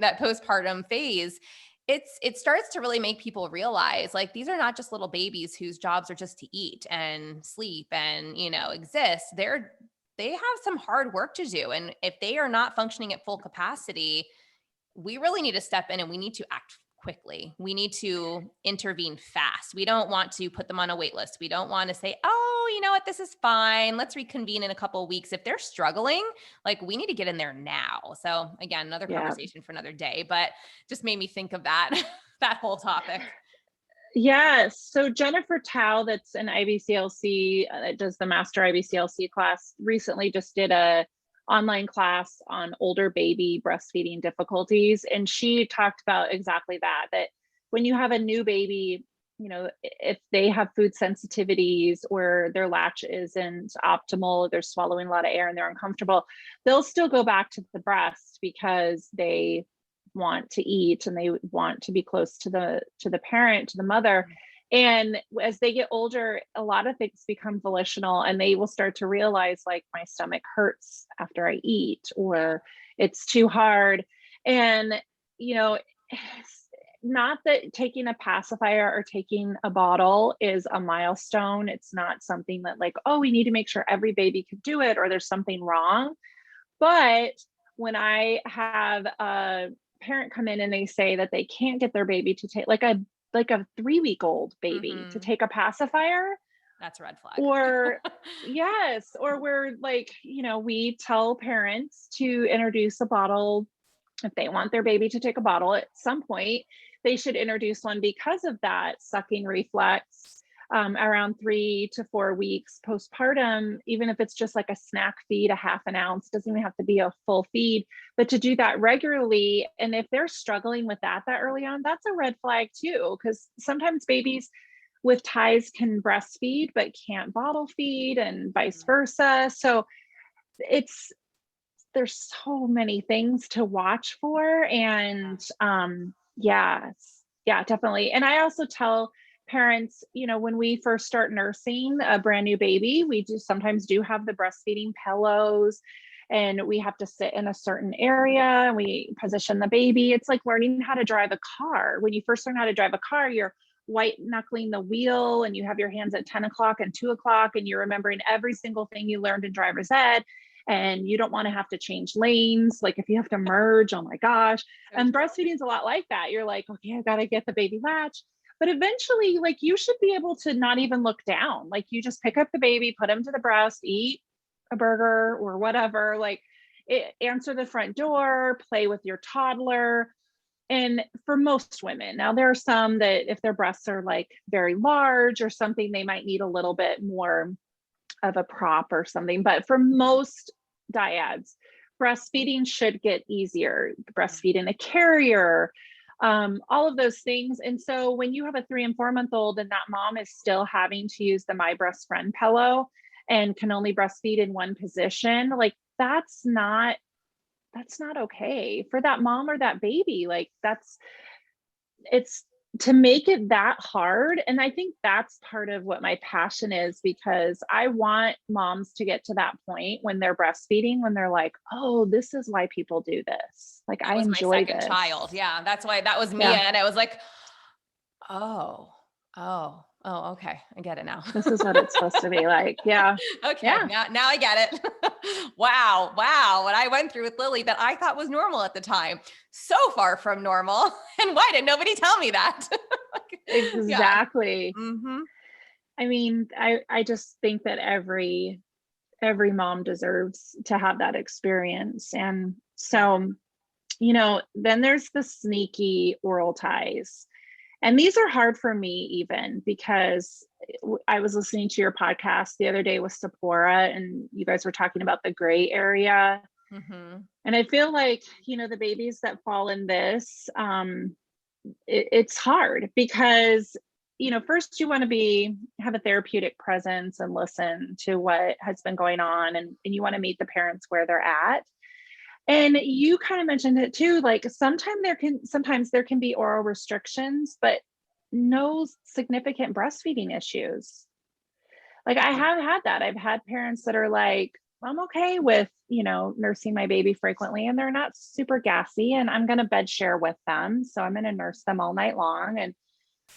that postpartum phase, it starts to really make people realize like, these are not just little babies whose jobs are just to eat and sleep and, exist. They have some hard work to do. And if they are not functioning at full capacity, we really need to step in and we need to act quickly. We need to intervene fast. We don't want to put them on a wait list. We don't want to say, oh, you know what, this is fine. Let's reconvene in a couple of weeks. If they're struggling, like we need to get in there now. So again, another conversation for another day, but just made me think of that, that whole topic. Yes. So Jennifer Tao, that's an IBCLC, that does the master IBCLC class, recently just did a online class on older baby breastfeeding difficulties. And she talked about exactly that when you have a new baby, if they have food sensitivities or their latch isn't optimal, they're swallowing a lot of air and they're uncomfortable, they'll still go back to the breast because they want to eat and they want to be close to the parent, to the mother. And as they get older, a lot of things become volitional, and they will start to realize like, my stomach hurts after I eat, or it's too hard. And, not that taking a pacifier or taking a bottle is a milestone. It's not something that like, oh, we need to make sure every baby could do it or there's something wrong. But when I have a parent come in and they say that they can't get their baby to take like a 3-week-old baby to take a pacifier, that's a red flag. Or yes, or we're like, we tell parents to introduce a bottle. If they want their baby to take a bottle at some point, they should introduce one because of that sucking reflex. Around 3 to 4 weeks postpartum, even if it's just like a snack feed, a half an ounce, doesn't even have to be a full feed, but to do that regularly. And if they're struggling with that early on, that's a red flag too, because sometimes babies with ties can breastfeed but can't bottle feed, and vice versa. So there's so many things to watch for. And yeah, definitely. And I also tell parents, when we first start nursing a brand new baby, we sometimes do have the breastfeeding pillows. and we have to sit in a certain area and we position the baby. It's like learning how to drive a car. When you first learn how to drive a car, you're white knuckling the wheel and you have your hands at 10 o'clock and 2 o'clock and you're remembering every single thing you learned in driver's ed, and you don't want to have to change lanes. Like if you have to merge, oh my gosh. And breastfeeding is a lot like that. You're like, okay, I got to get the baby latch. But eventually, like you should be able to not even look down. Like you just pick up the baby, put him to the breast, eat a burger or whatever, like answer the front door, play with your toddler. And for most women, now there are some that if their breasts are like very large or something, they might need a little bit more of a prop or something. But for most dyads, breastfeeding should get easier. Breastfeed in a carrier, all of those things. And so when you have a 3 and 4 month old and that mom is still having to use the My Breast Friend pillow and can only breastfeed in one position, like that's not okay for that mom or that baby. Like it's to make it that hard. And I think that's part of what my passion is, because I want moms to get to that point when they're breastfeeding, when they're like, oh, this is why people do this. Like I enjoy my second this. child. Yeah. That's why that was me. Yeah. And I was like, oh, okay. I get it now. This is what it's supposed to be like. Yeah. Okay. Yeah. Now I get it. Wow. What I went through with Lily that I thought was normal at the time. So far from normal. And why did nobody tell me that? Exactly. Yeah. Mm-hmm. I mean, I just think that every mom deserves to have that experience. And so, then there's the sneaky oral ties. And these are hard for me even because I was listening to your podcast the other day with Sephora and you guys were talking about the gray area. Mm-hmm. And I feel like, the babies that fall in this, it's hard because, first you want to have a therapeutic presence and listen to what has been going on. And you want to meet the parents where they're at. And you kind of mentioned it too, like sometimes there can be oral restrictions, but no significant breastfeeding issues. Like I have had that. I've had parents that are like, I'm okay with, nursing my baby frequently and they're not super gassy and I'm going to bed share with them. So I'm going to nurse them all night long and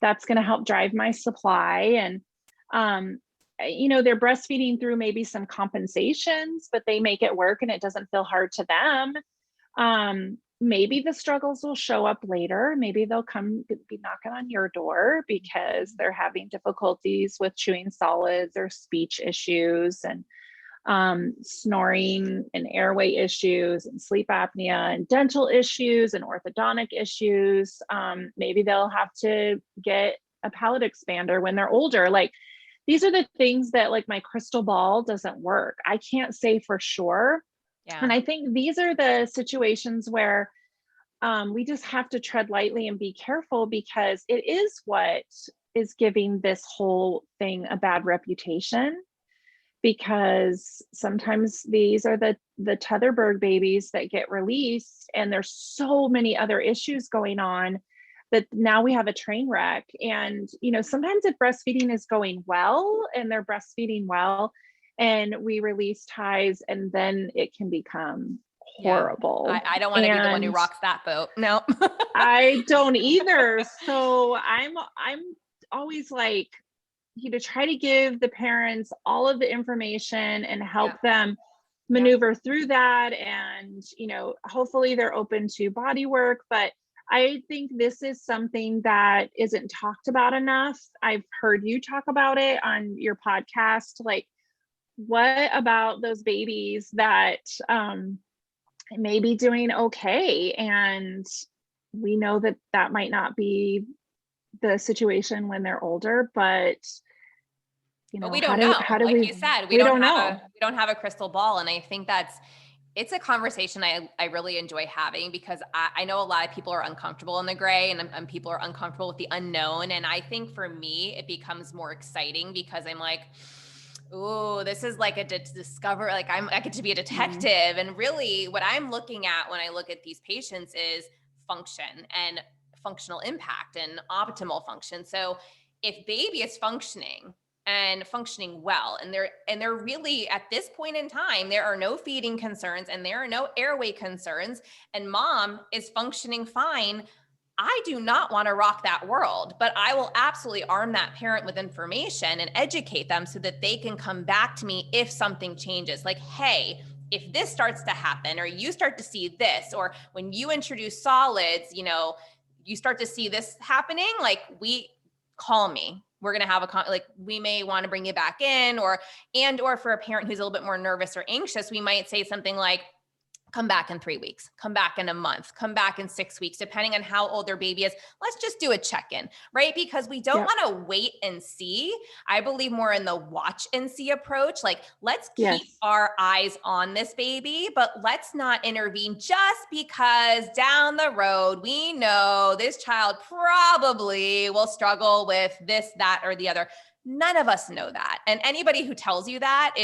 that's going to help drive my supply. And, they're breastfeeding through maybe some compensations, but they make it work and it doesn't feel hard to them. Maybe the struggles will show up later. Maybe they'll be knocking on your door because they're having difficulties with chewing solids or speech issues and snoring and airway issues and sleep apnea and dental issues and orthodontic issues. Maybe they'll have to get a palate expander when they're older. Like these are the things that like my crystal ball doesn't work. I can't say for sure. Yeah. And I think these are the situations where we just have to tread lightly and be careful because it is what is giving this whole thing a bad reputation. Because sometimes these are the tethered babies that get released and there's so many other issues going on that now we have a train wreck. And, sometimes if breastfeeding is going well and they're breastfeeding well and we release ties and then it can become horrible. Yeah. I don't want to be the one who rocks that boat. No, I don't either. So I'm always like, try to give the parents all of the information and help them maneuver through that. And, hopefully they're open to body work, but I think this is something that isn't talked about enough. I've heard you talk about it on your podcast. Like, what about those babies that may be doing okay? And we know that might not be the situation when they're older, but but we don't know. How do like we, you said, we don't know. We don't have a crystal ball. And I think it's a conversation I really enjoy having because I know a lot of people are uncomfortable in the gray and people are uncomfortable with the unknown. And I think for me, it becomes more exciting because I'm like, ooh, this is like a discover, like I get to be a detective. Mm-hmm. And really what I'm looking at when I look at these patients is function and functional impact and optimal function. So if baby is functioning, and functioning well. And they're really, at this point in time, there are no feeding concerns and there are no airway concerns, and mom is functioning fine. I do not want to rock that world, but I will absolutely arm that parent with information and educate them so that they can come back to me if something changes. Like, hey, if this starts to happen, or you start to see this, or when you introduce solids, you start to see this happening, like, call me. We're going to have we may want to bring you back in, or for a parent who's a little bit more nervous or anxious, we might say something like, come back in 3 weeks, come back in a month, come back in 6 weeks, depending on how old their baby is. Let's just do a check-in, right? Because we don't want to wait and see. I believe more in the watch and see approach. Like, let's keep our eyes on this baby, but let's not intervene just because down the road, we know this child probably will struggle with this, that, or the other. None of us know that. And anybody who tells you that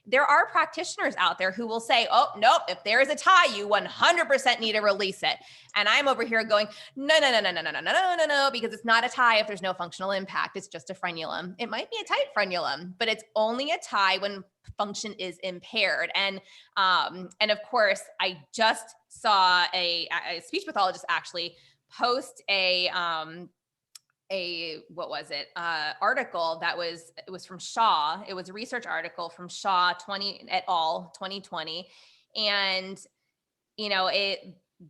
there are practitioners out there who will say, oh, nope, if there is a tie, you 100% need to release it. And I'm over here going, no, because it's not a tie if there's no functional impact. It's just a frenulum. It might be a tight frenulum, but it's only a tie when function is impaired. And of course, I just saw a speech pathologist actually post article it was from Shaw. It was a research article from Shaw 2020. And,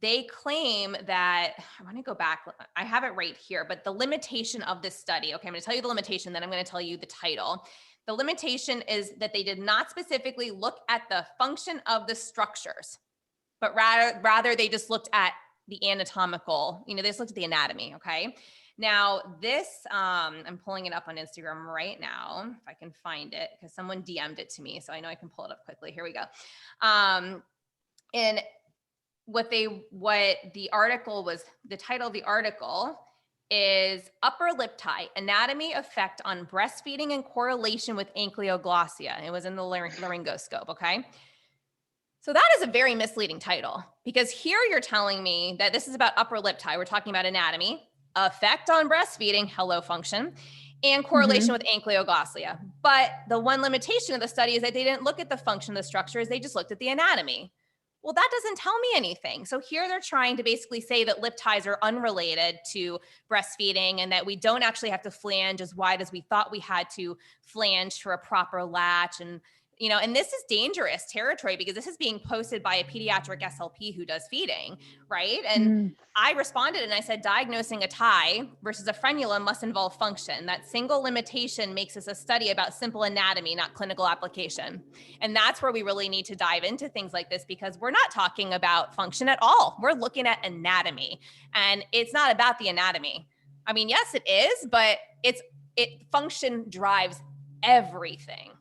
they claim that, I want to go back. I have it right here, but the limitation of this study, okay, I'm going to tell you the limitation, then I'm going to tell you the title. The limitation is that they did not specifically look at the function of the structures, but rather they just looked at the anatomical, they just looked at the anatomy. Okay. Now this, I'm pulling it up on Instagram right now, if I can find it, because someone DM'd it to me, so I know I can pull it up quickly. Here we go. And what the article was, the title of the article is Upper Lip Tie, Anatomy Effect on Breastfeeding and Correlation with Ankyloglossia. It was in the laryngoscope, okay? So that is a very misleading title, because here you're telling me that this is about upper lip tie. We're talking about anatomy, effect on breastfeeding, hello function, and correlation with ankyloglossia. But the one limitation of the study is that they didn't look at the function of the structures, they just looked at the anatomy. Well, that doesn't tell me anything. So here they're trying to basically say that lip ties are unrelated to breastfeeding and that we don't actually have to flange as wide as we thought we had to flange for a proper latch. And and this is dangerous territory, because this is being posted by a pediatric SLP who does feeding, right? And I responded and I said, diagnosing a tie versus a frenulum must involve function. That single limitation makes this a study about simple anatomy, not clinical application. And that's where we really need to dive into things like this, because we're not talking about function at all. We're looking at anatomy, and it's not about the anatomy. I mean, yes, it is, but function drives everything.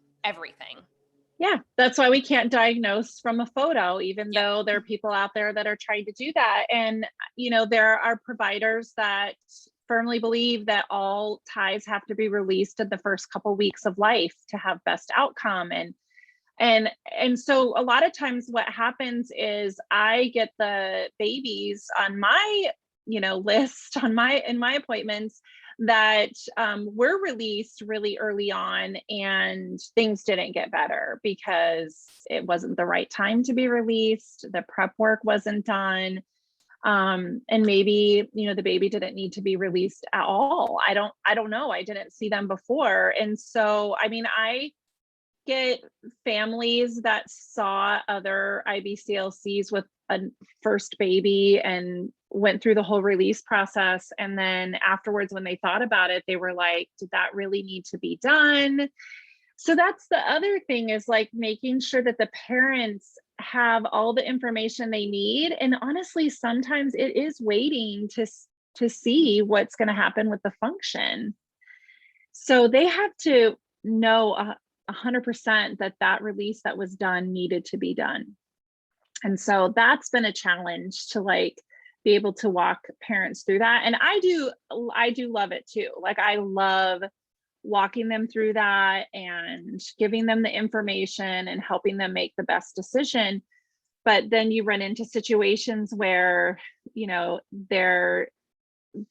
Yeah, that's why we can't diagnose from a photo, even though there are people out there that are trying to do that. And, there are providers that firmly believe that all ties have to be released in the first couple weeks of life to have best outcome. And so a lot of times what happens is I get the babies on my, list in my appointments that were released really early on, and things didn't get better because it wasn't the right time to be released. The prep work wasn't done. And maybe, the baby didn't need to be released at all. I don't know. I didn't see them before. And so, I get families that saw other IBCLCs with a first baby and went through the whole release process. And then afterwards, when they thought about it, they were like, did that really need to be done? So that's the other thing, is like making sure that the parents have all the information they need. And honestly, sometimes it is waiting to see what's going to happen with the function. So they have to know 100% that release that was done needed to be done. And so that's been a challenge to be able to walk parents through that. And I do love it too. Like, I love walking them through that and giving them the information and helping them make the best decision. But then you run into situations where, they're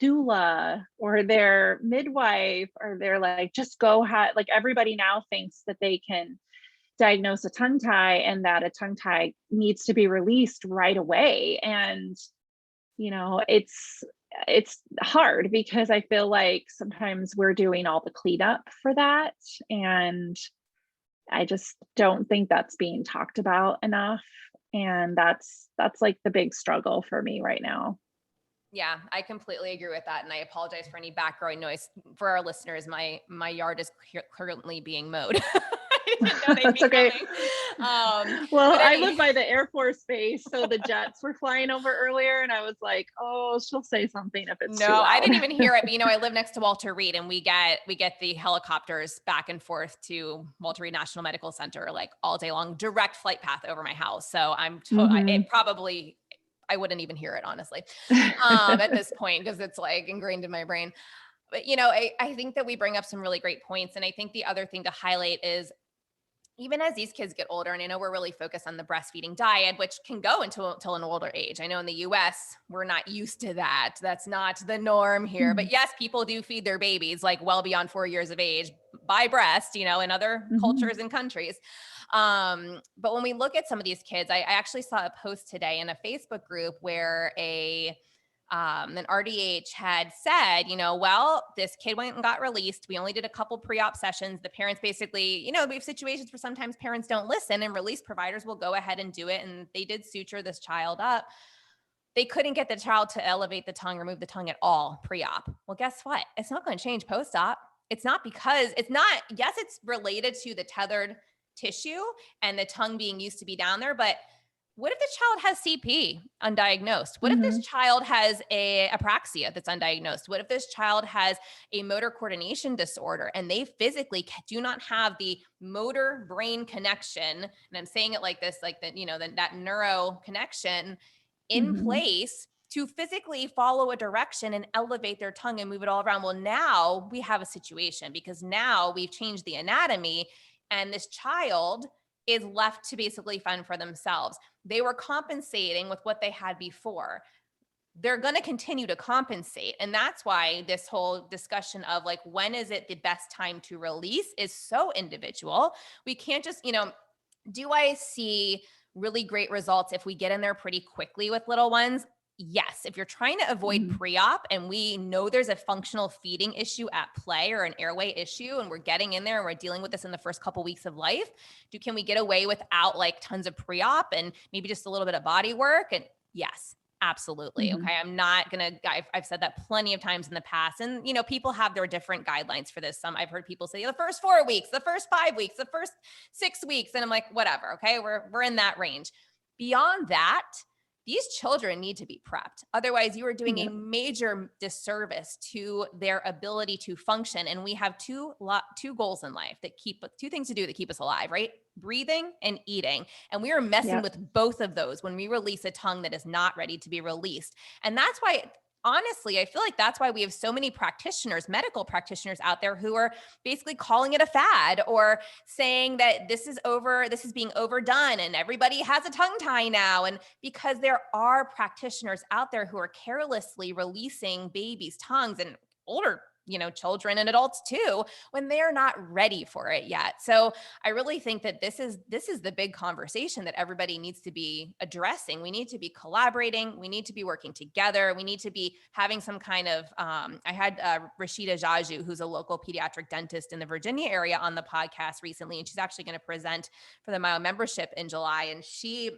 doula or their midwife, or they're like, just go like everybody now thinks that they can diagnose a tongue tie and that a tongue tie needs to be released right away. And, it's hard because I feel like sometimes we're doing all the cleanup for that. And I just don't think that's being talked about enough. And that's like the big struggle for me right now. Yeah, I completely agree with that. And I apologize for any background noise. For our listeners, my yard is currently being mowed. I didn't know they'd That's be okay. coming. Well, I live by the Air Force Base, so the jets were flying over earlier, and I was like, "Oh, she'll say something if it's too No, loud." I didn't even hear it. But I live next to Walter Reed, and we get the helicopters back and forth to Walter Reed National Medical Center like all day long, direct flight path over my house. So I wouldn't even hear it, honestly, at this point, because it's like ingrained in my brain. But, I think that we bring up some really great points. And I think the other thing to highlight is, even as these kids get older, and I know we're really focused on the breastfeeding diet, which can go until an older age. I know in the US, we're not used to that. That's not the norm here. But yes, people do feed their babies like well beyond 4 years of age by breast, in other cultures and countries. But when we look at some of these kids, I actually saw a post today in a Facebook group where an RDH had said, well, this kid went and got released. We only did a couple pre-op sessions. The parents basically, we have situations where sometimes parents don't listen, and release providers will go ahead and do it. And they did suture this child up. They couldn't get the child to elevate the tongue, remove the tongue at all pre-op. Well, guess what? It's not going to change post-op. It's related to the tethered tissue and the tongue being used to be down there, but what if this child has CP undiagnosed? What if this child has a apraxia that's undiagnosed? What if this child has a motor coordination disorder and they physically do not have the motor brain connection? And I'm saying it like this, like that neuro connection in place to physically follow a direction and elevate their tongue and move it all around. Well, now we have a situation, because now we've changed the anatomy, and this child is left to basically fend for themselves. They were compensating with what they had before. They're going to continue to compensate. And that's why this whole discussion of like, when is it the best time to release is so individual. We can't just, do I see really great results if we get in there pretty quickly with little ones? Yes. If you're trying to avoid pre-op and we know there's a functional feeding issue at play or an airway issue, and we're getting in there and we're dealing with this in the first couple weeks of life, can we get away without like tons of pre-op and maybe just a little bit of body work? And yes, absolutely. Okay. I'm not going to, I've said that plenty of times in the past, and people have their different guidelines for this. I've heard people say the first 4 weeks, the first 5 weeks, the first 6 weeks. And I'm like, whatever. Okay. We're in that range. Beyond that, these children need to be prepped. Otherwise, you are doing a major disservice to their ability to function. And we have two goals in life two things to do that keep us alive, right? Breathing and eating. And we are messing with both of those when we release a tongue that is not ready to be released. And that's why, honestly, I feel like that's why we have so many medical practitioners out there who are basically calling it a fad or saying that this is being overdone and everybody has a tongue tie now. And because there are practitioners out there who are carelessly releasing babies' tongues, and older children and adults too, when they're not ready for it yet. So I really think that this is the big conversation that everybody needs to be addressing. We need to be collaborating. We need to be working together. We need to be having some kind of, I had Rashida Jaju, who's a local pediatric dentist in the Virginia area, on the podcast recently, and she's actually going to present for the Mile membership in July. And she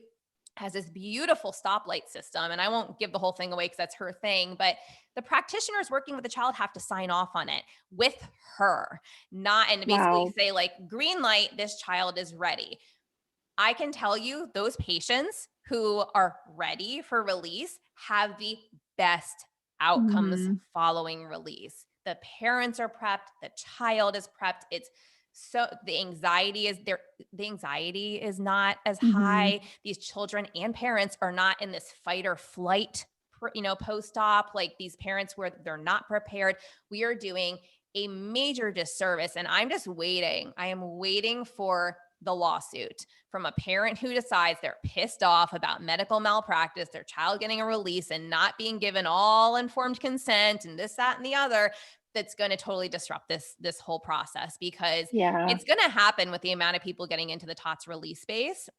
has this beautiful stoplight system. And I won't give the whole thing away because that's her thing, but the practitioners working with the child have to sign off on it with her, and basically say like, green light, this child is ready. I can tell you those patients who are ready for release have the best outcomes following release. The parents are prepped, the child is prepped. So the anxiety is not as high. These children and parents are not in this fight or flight, post-op, like these parents where they're not prepared. We are doing a major disservice, and I'm just waiting. I am waiting for the lawsuit from a parent who decides they're pissed off about medical malpractice, their child getting a release and not being given all informed consent and this, that, and the other, that's going to totally disrupt this whole process, because Yeah. it's going to happen with the amount of people getting into the TOTS release space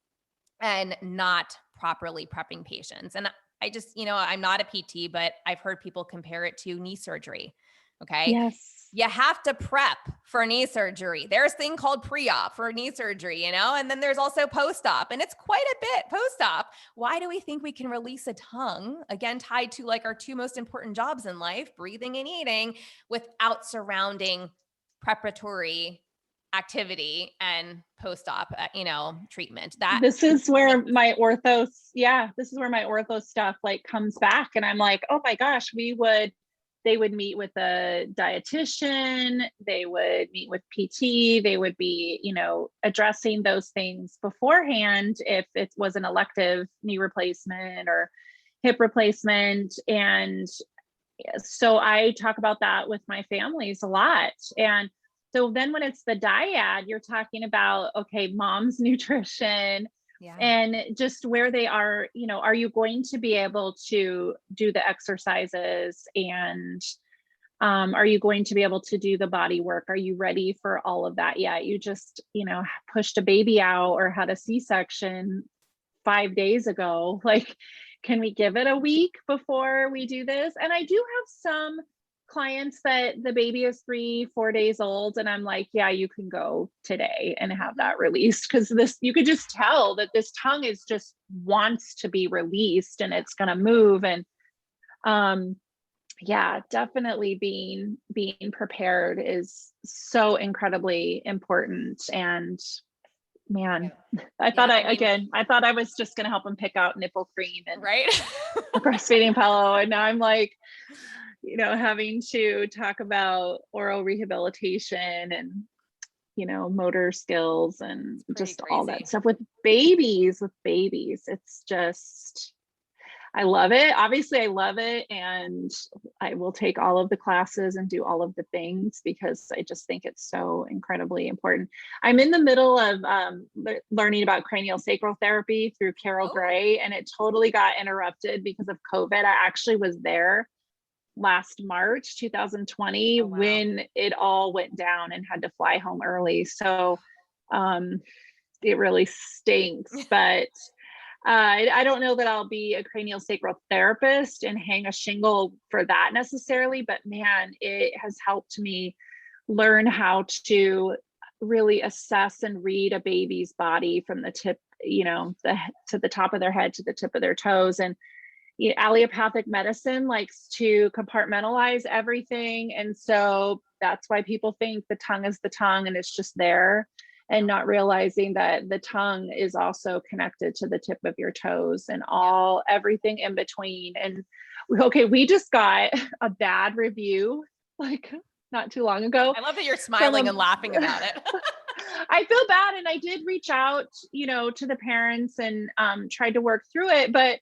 and not properly prepping patients. And I just, I'm not a PT, but I've heard people compare it to knee surgery. Okay. Yes. You have to prep for knee surgery. There's a thing called pre-op for knee surgery, and then there's also post-op, and it's quite a bit post-op. Why do we think we can release a tongue, again, tied to like our two most important jobs in life, breathing and eating, without surrounding preparatory activity and post-op, treatment? This is where my ortho stuff like comes back. And I'm like, oh my gosh, they would meet with a dietitian, they would meet with PT, they would be, addressing those things beforehand if it was an elective knee replacement or hip replacement. And so I talk about that with my families a lot. And so then when it's the dyad, you're talking about, okay, mom's nutrition, and just where they are, are you going to be able to do the exercises, and are you going to be able to do the body work? Are you ready for all of that? Yeah, you just, pushed a baby out or had a C-section 5 days ago. Like, can we give it a week before we do this? And I do have some clients that the baby is 3-4 days old, and I'm like, yeah, you can go today and have that released, because you could just tell that this tongue is just wants to be released and it's going to move. And yeah, definitely being prepared is so incredibly important. And man, I thought I was just going to help them pick out nipple cream and a breastfeeding pillow, and now I'm like, having to talk about oral rehabilitation and, motor skills and just all that stuff with babies. It's just, I love it. Obviously I love it. And I will take all of the classes and do all of the things because I just think it's so incredibly important. I'm in the middle of learning about cranial sacral therapy through Carol Gray, and it totally got interrupted because of COVID. I actually was there last March 2020 when it all went down and had to fly home early. So it really stinks, but I don't know that I'll be a cranial sacral therapist and hang a shingle for that necessarily, but man, it has helped me learn how to really assess and read a baby's body from the tip, to the top of their head to the tip of their toes. And allopathic medicine likes to compartmentalize everything. And so that's why people think the tongue is the tongue and it's just there, and not realizing that the tongue is also connected to the tip of your toes and everything in between. And we just got a bad review like not too long ago. I love that you're smiling and laughing about it. I feel bad. And I did reach out, to the parents and tried to work through it. But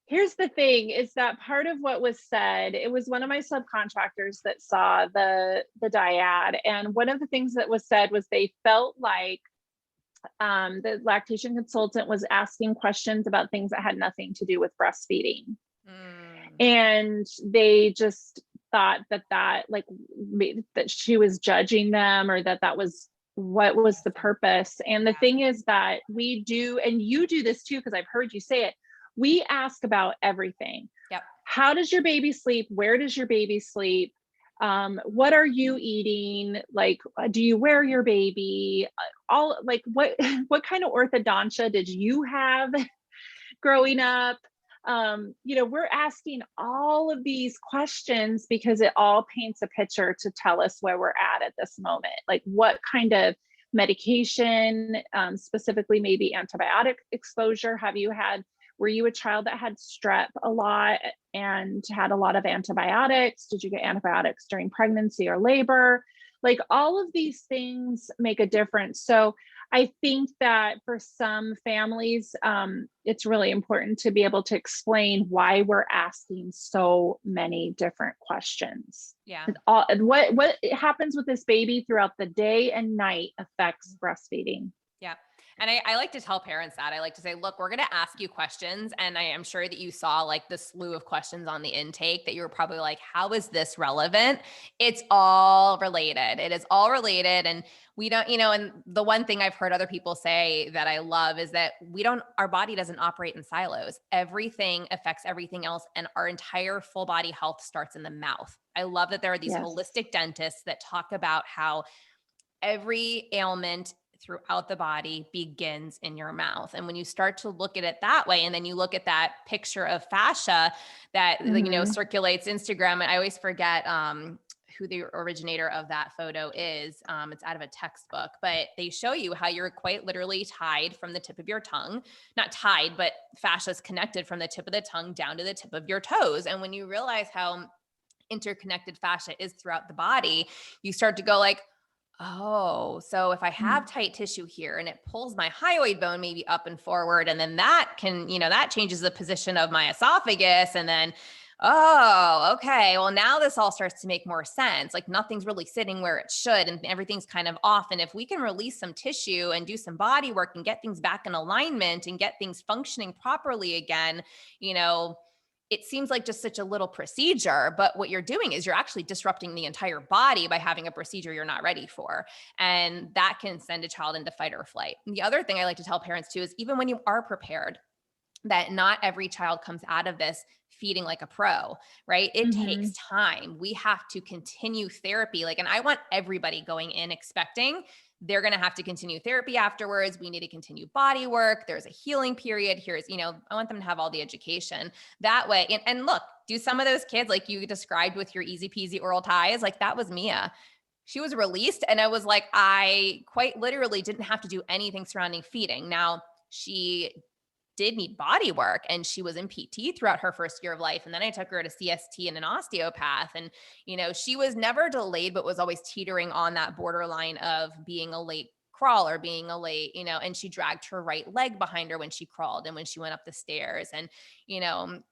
here's the thing, is that part of what was said, it was one of my subcontractors that saw the dyad. And one of the things that was said was they felt like the lactation consultant was asking questions about things that had nothing to do with breastfeeding. And they just thought that she was judging them, or that was what was the purpose. And the thing is that we do, and you do this too, because I've heard you say it, we ask about everything. Yep. How does your baby sleep? Where does your baby sleep? What are you eating? Like, do you wear your baby? What kind of orthodontia did you have growing up? We're asking all of these questions because it all paints a picture to tell us where we're at this moment. Like, what kind of medication, specifically maybe antibiotic exposure have you had? Were you a child that had strep a lot and had a lot of antibiotics? Did you get antibiotics during pregnancy or labor? Like all of these things make a difference. So I think that for some families, it's really important to be able to explain why we're asking so many different questions. Yeah. And what happens with this baby throughout the day and night affects breastfeeding. Yeah. And I like to tell parents that. I like to say, look, we're going to ask you questions. And I am sure that you saw like the slew of questions on the intake that you were probably like, how is this relevant? It's all related. It is all related. And we don't, and the one thing I've heard other people say that I love is that our body doesn't operate in silos. Everything affects everything else. And our entire full body health starts in the mouth. I love that there are these holistic dentists that talk about how every ailment throughout the body begins in your mouth. And when you start to look at it that way, and then you look at that picture of fascia that, circulates Instagram, and I always forget, who the originator of that photo is. It's out of a textbook, but they show you how you're quite literally tied from the tip of your tongue, not tied, but fascia is connected from the tip of the tongue down to the tip of your toes. And when you realize how interconnected fascia is throughout the body, you start to go like, oh, so if I have tight tissue here and it pulls my hyoid bone maybe up and forward, and then that can, that changes the position of my esophagus. And then, oh, okay, well, now this all starts to make more sense. Like nothing's really sitting where it should and everything's kind of off. And if we can release some tissue and do some body work and get things back in alignment and get things functioning properly again, it seems like just such a little procedure, but what you're doing is you're actually disrupting the entire body by having a procedure you're not ready for. And that can send a child into fight or flight. And the other thing I like to tell parents too is even when you are prepared, that not every child comes out of this feeding like a pro, right? It takes time. We have to continue therapy. And I want everybody going in expecting they're going to have to continue therapy afterwards. We need to continue body work. There's a healing period. I want them to have all the education that way. And look, do some of those kids like you described with your easy peasy oral ties, like that was Mia. She was released and I was like, I quite literally didn't have to do anything surrounding feeding. Now she did need body work and she was in PT throughout her first year of life. And then I took her to CST and an osteopath. And, she was never delayed, but was always teetering on that borderline of being a late crawl or being a late, and she dragged her right leg behind her when she crawled and when she went up the stairs. And, it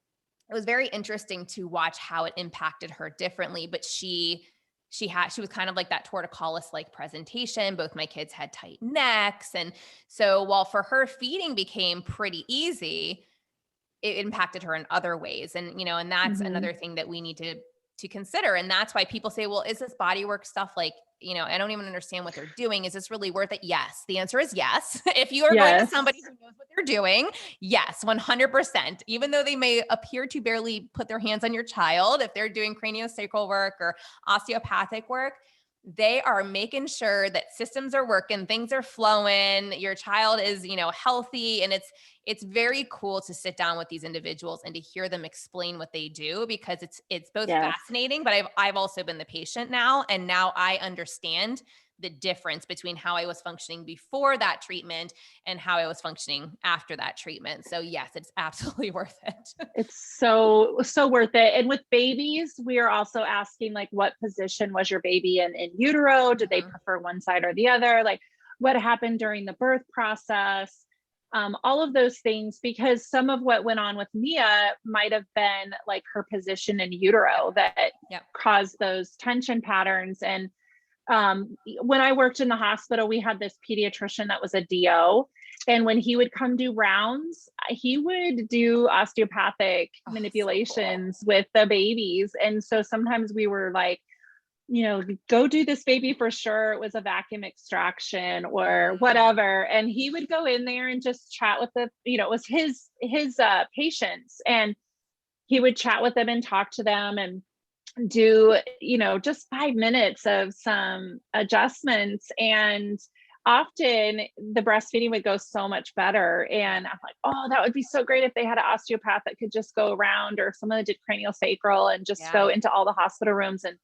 was very interesting to watch how it impacted her differently, but she was kind of like that torticollis-like presentation. Both my kids had tight necks. And so while for her feeding became pretty easy, it impacted her in other ways. And, and that's another thing that we need to consider. And that's why people say, well, is this body work stuff I don't even understand what they're doing. Is this really worth it? Yes. The answer is yes. If you are going to somebody who knows what they're doing, yes, 100%. Even though they may appear to barely put their hands on your child, if they're doing craniosacral work or osteopathic work, they are making sure that systems are working, things are flowing, your child is, healthy. And it's very cool to sit down with these individuals and to hear them explain what they do, because it's both fascinating, but I've also been the patient now. And now I understand the difference between how I was functioning before that treatment and how I was functioning after that treatment. So yes, it's absolutely worth it. It's so worth it. And with babies, we are also asking what position was your baby in utero? Did they prefer one side or the other? What happened during the birth process? All of those things, because some of what went on with Mia might have been her position in utero that caused those tension patterns. And when I worked in the hospital, we had this pediatrician that was a DO. And when he would come do rounds, he would do osteopathic manipulations with the babies. And so sometimes we were go do this baby for sure. It was a vacuum extraction or whatever. And he would go in there and just chat with it was his patients. And he would chat with them and talk to them and do, just 5 minutes of some adjustments. And often the breastfeeding would go so much better. And I'm like, oh, that would be so great if they had an osteopath that could just go around, or someone that did craniosacral and just go into all the hospital rooms and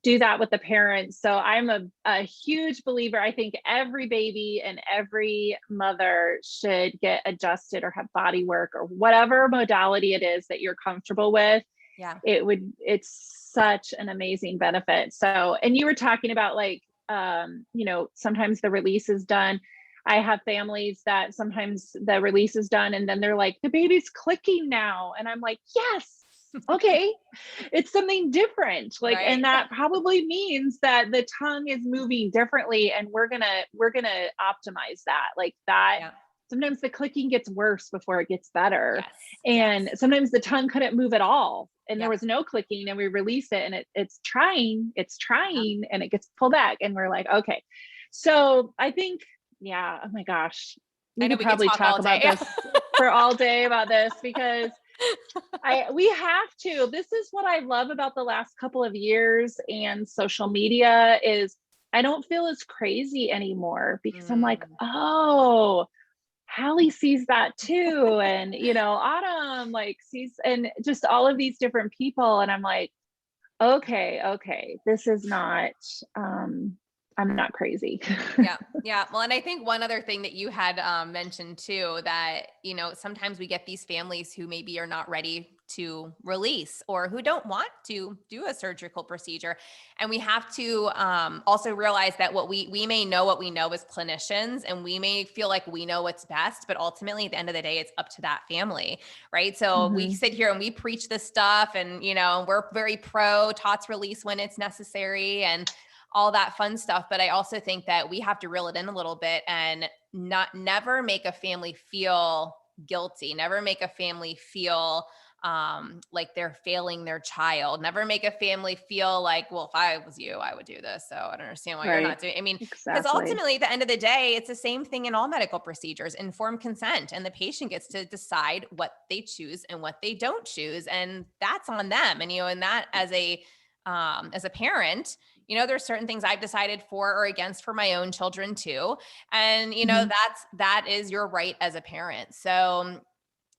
do that with the parents. So I'm a huge believer. I think every baby and every mother should get adjusted or have body work or whatever modality it is that you're comfortable with. it's such an amazing benefit. So, and you were talking about like, sometimes the release is done. I have families that sometimes the release is done and then they're like, the baby's clicking now. And I'm like, yes, okay. It's something different. Like, right. And that probably means that the tongue is moving differently and we're going to optimize that. Like that. Yeah. Sometimes the clicking gets worse before it gets better. Yes. And sometimes the tongue couldn't move at all. And there was no clicking and we release it and it's trying and it gets pulled back and we're like, okay. So I think, oh my gosh, we could probably talk about this for all day about this because we have to. This is what I love about the last couple of years and social media is I don't feel as crazy anymore because I'm like, oh, Hallie sees that too. And, Autumn like sees, and just all of these different people. And I'm like, okay, this is not, I'm not crazy. Yeah. Well, and I think one other thing that you had mentioned too, that, sometimes we get these families who maybe are not ready to release or who don't want to do a surgical procedure. And we have to also realize that we may know what we know as clinicians and we may feel like we know what's best, but ultimately at the end of the day, it's up to that family, right? So we sit here and we preach this stuff and, we're very pro TOTS release when it's necessary and all that fun stuff. But I also think that we have to reel it in a little bit and never make a family feel guilty, never make a family feel like they're failing their child, never make a family feel like, well, if I was you, I would do this. So I don't understand why you're not doing it. I mean, because ultimately at the end of the day, it's the same thing in all medical procedures, informed consent, and the patient gets to decide what they choose and what they don't choose. And that's on them. And, and that as a parent, there's certain things I've decided for or against for my own children too. And, that is your right as a parent. So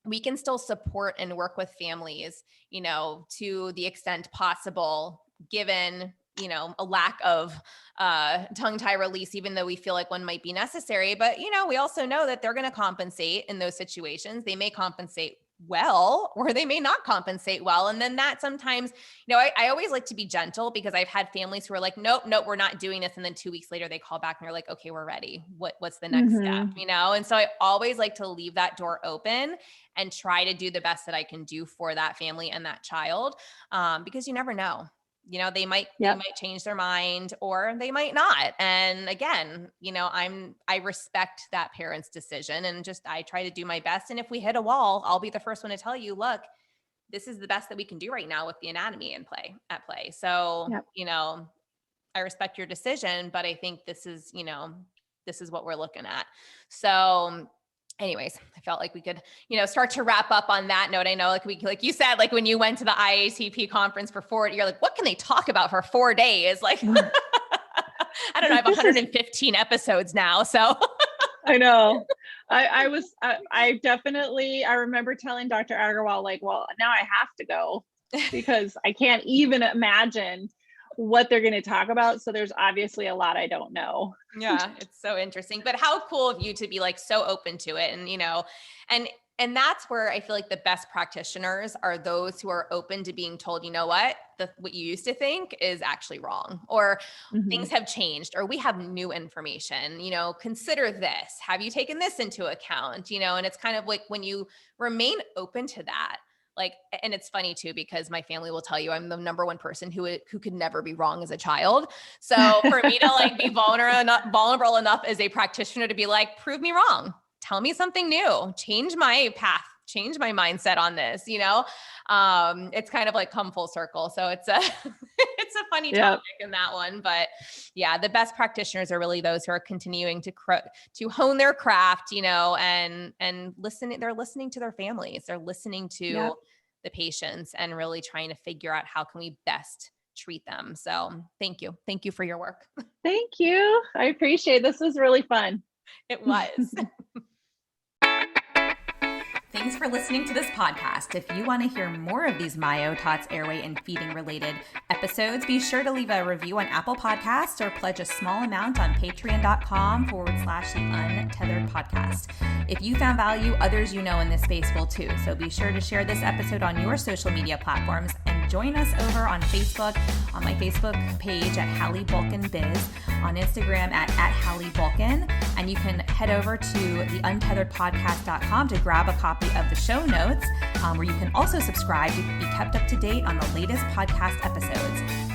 we can still support and work with families, to the extent possible, given, a lack of tongue tie release, even though we feel like one might be necessary. But, we also know that they're going to compensate in those situations. They may compensate well, or they may not compensate well. And then that sometimes, I always like to be gentle because I've had families who are like, nope, we're not doing this. And then 2 weeks later they call back and they're like, okay, we're ready. What's the next step? And so I always like to leave that door open and try to do the best that I can do for that family and that child. Because you never know. They might change their mind or they might not. And again, I respect that parent's decision and I try to do my best. And if we hit a wall, I'll be the first one to tell you, look, this is the best that we can do right now with the anatomy at play. So, I respect your decision, but I think this is what we're looking at. So anyways, I felt like we could, start to wrap up on that note. I know, like you said, like when you went to the IATP conference for 4, you're like, what can they talk about for 4 days? Like, I don't know. I have 115 episodes now. So I know. I definitely, I remember telling Dr. Agarwal, like, well, now I have to go because I can't even imagine what they're going to talk about. So there's obviously a lot I don't know. Yeah, it's so interesting. But how cool of you to be like so open to it. And, and that's where I feel like the best practitioners are those who are open to being told, what you used to think is actually wrong, or things have changed, or we have new information, consider this. Have you taken this into account? And it's kind of like when you remain open to that, like, and it's funny too, because my family will tell you I'm the number one person who could never be wrong as a child. So for me to like be vulnerable enough as a practitioner to be like, prove me wrong, tell me something new, change my path, change my mindset on this, it's kind of like come full circle. So it's a, it's a funny topic in that one, but yeah, the best practitioners are really those who are continuing to hone their craft, and listening. They're listening to their families. They're listening to the patients and really trying to figure out how can we best treat them. So thank you. Thank you for your work. Thank you. I appreciate it. This was really fun. It was. Thanks for listening to this podcast. If you want to hear more of these Myo, Tots, Airway, and feeding related episodes, be sure to leave a review on Apple Podcasts or pledge a small amount on patreon.com/the Untethered Podcast. If you found value, others you know in this space will too. So be sure to share this episode on your social media platforms and join us over on Facebook, on my Facebook page at Hallie Bulkin Biz, on Instagram at Hallie Bulkin, and you can head over to theuntetheredpodcast.com to grab a copy of the show notes, where you can also subscribe to be kept up to date on the latest podcast episodes.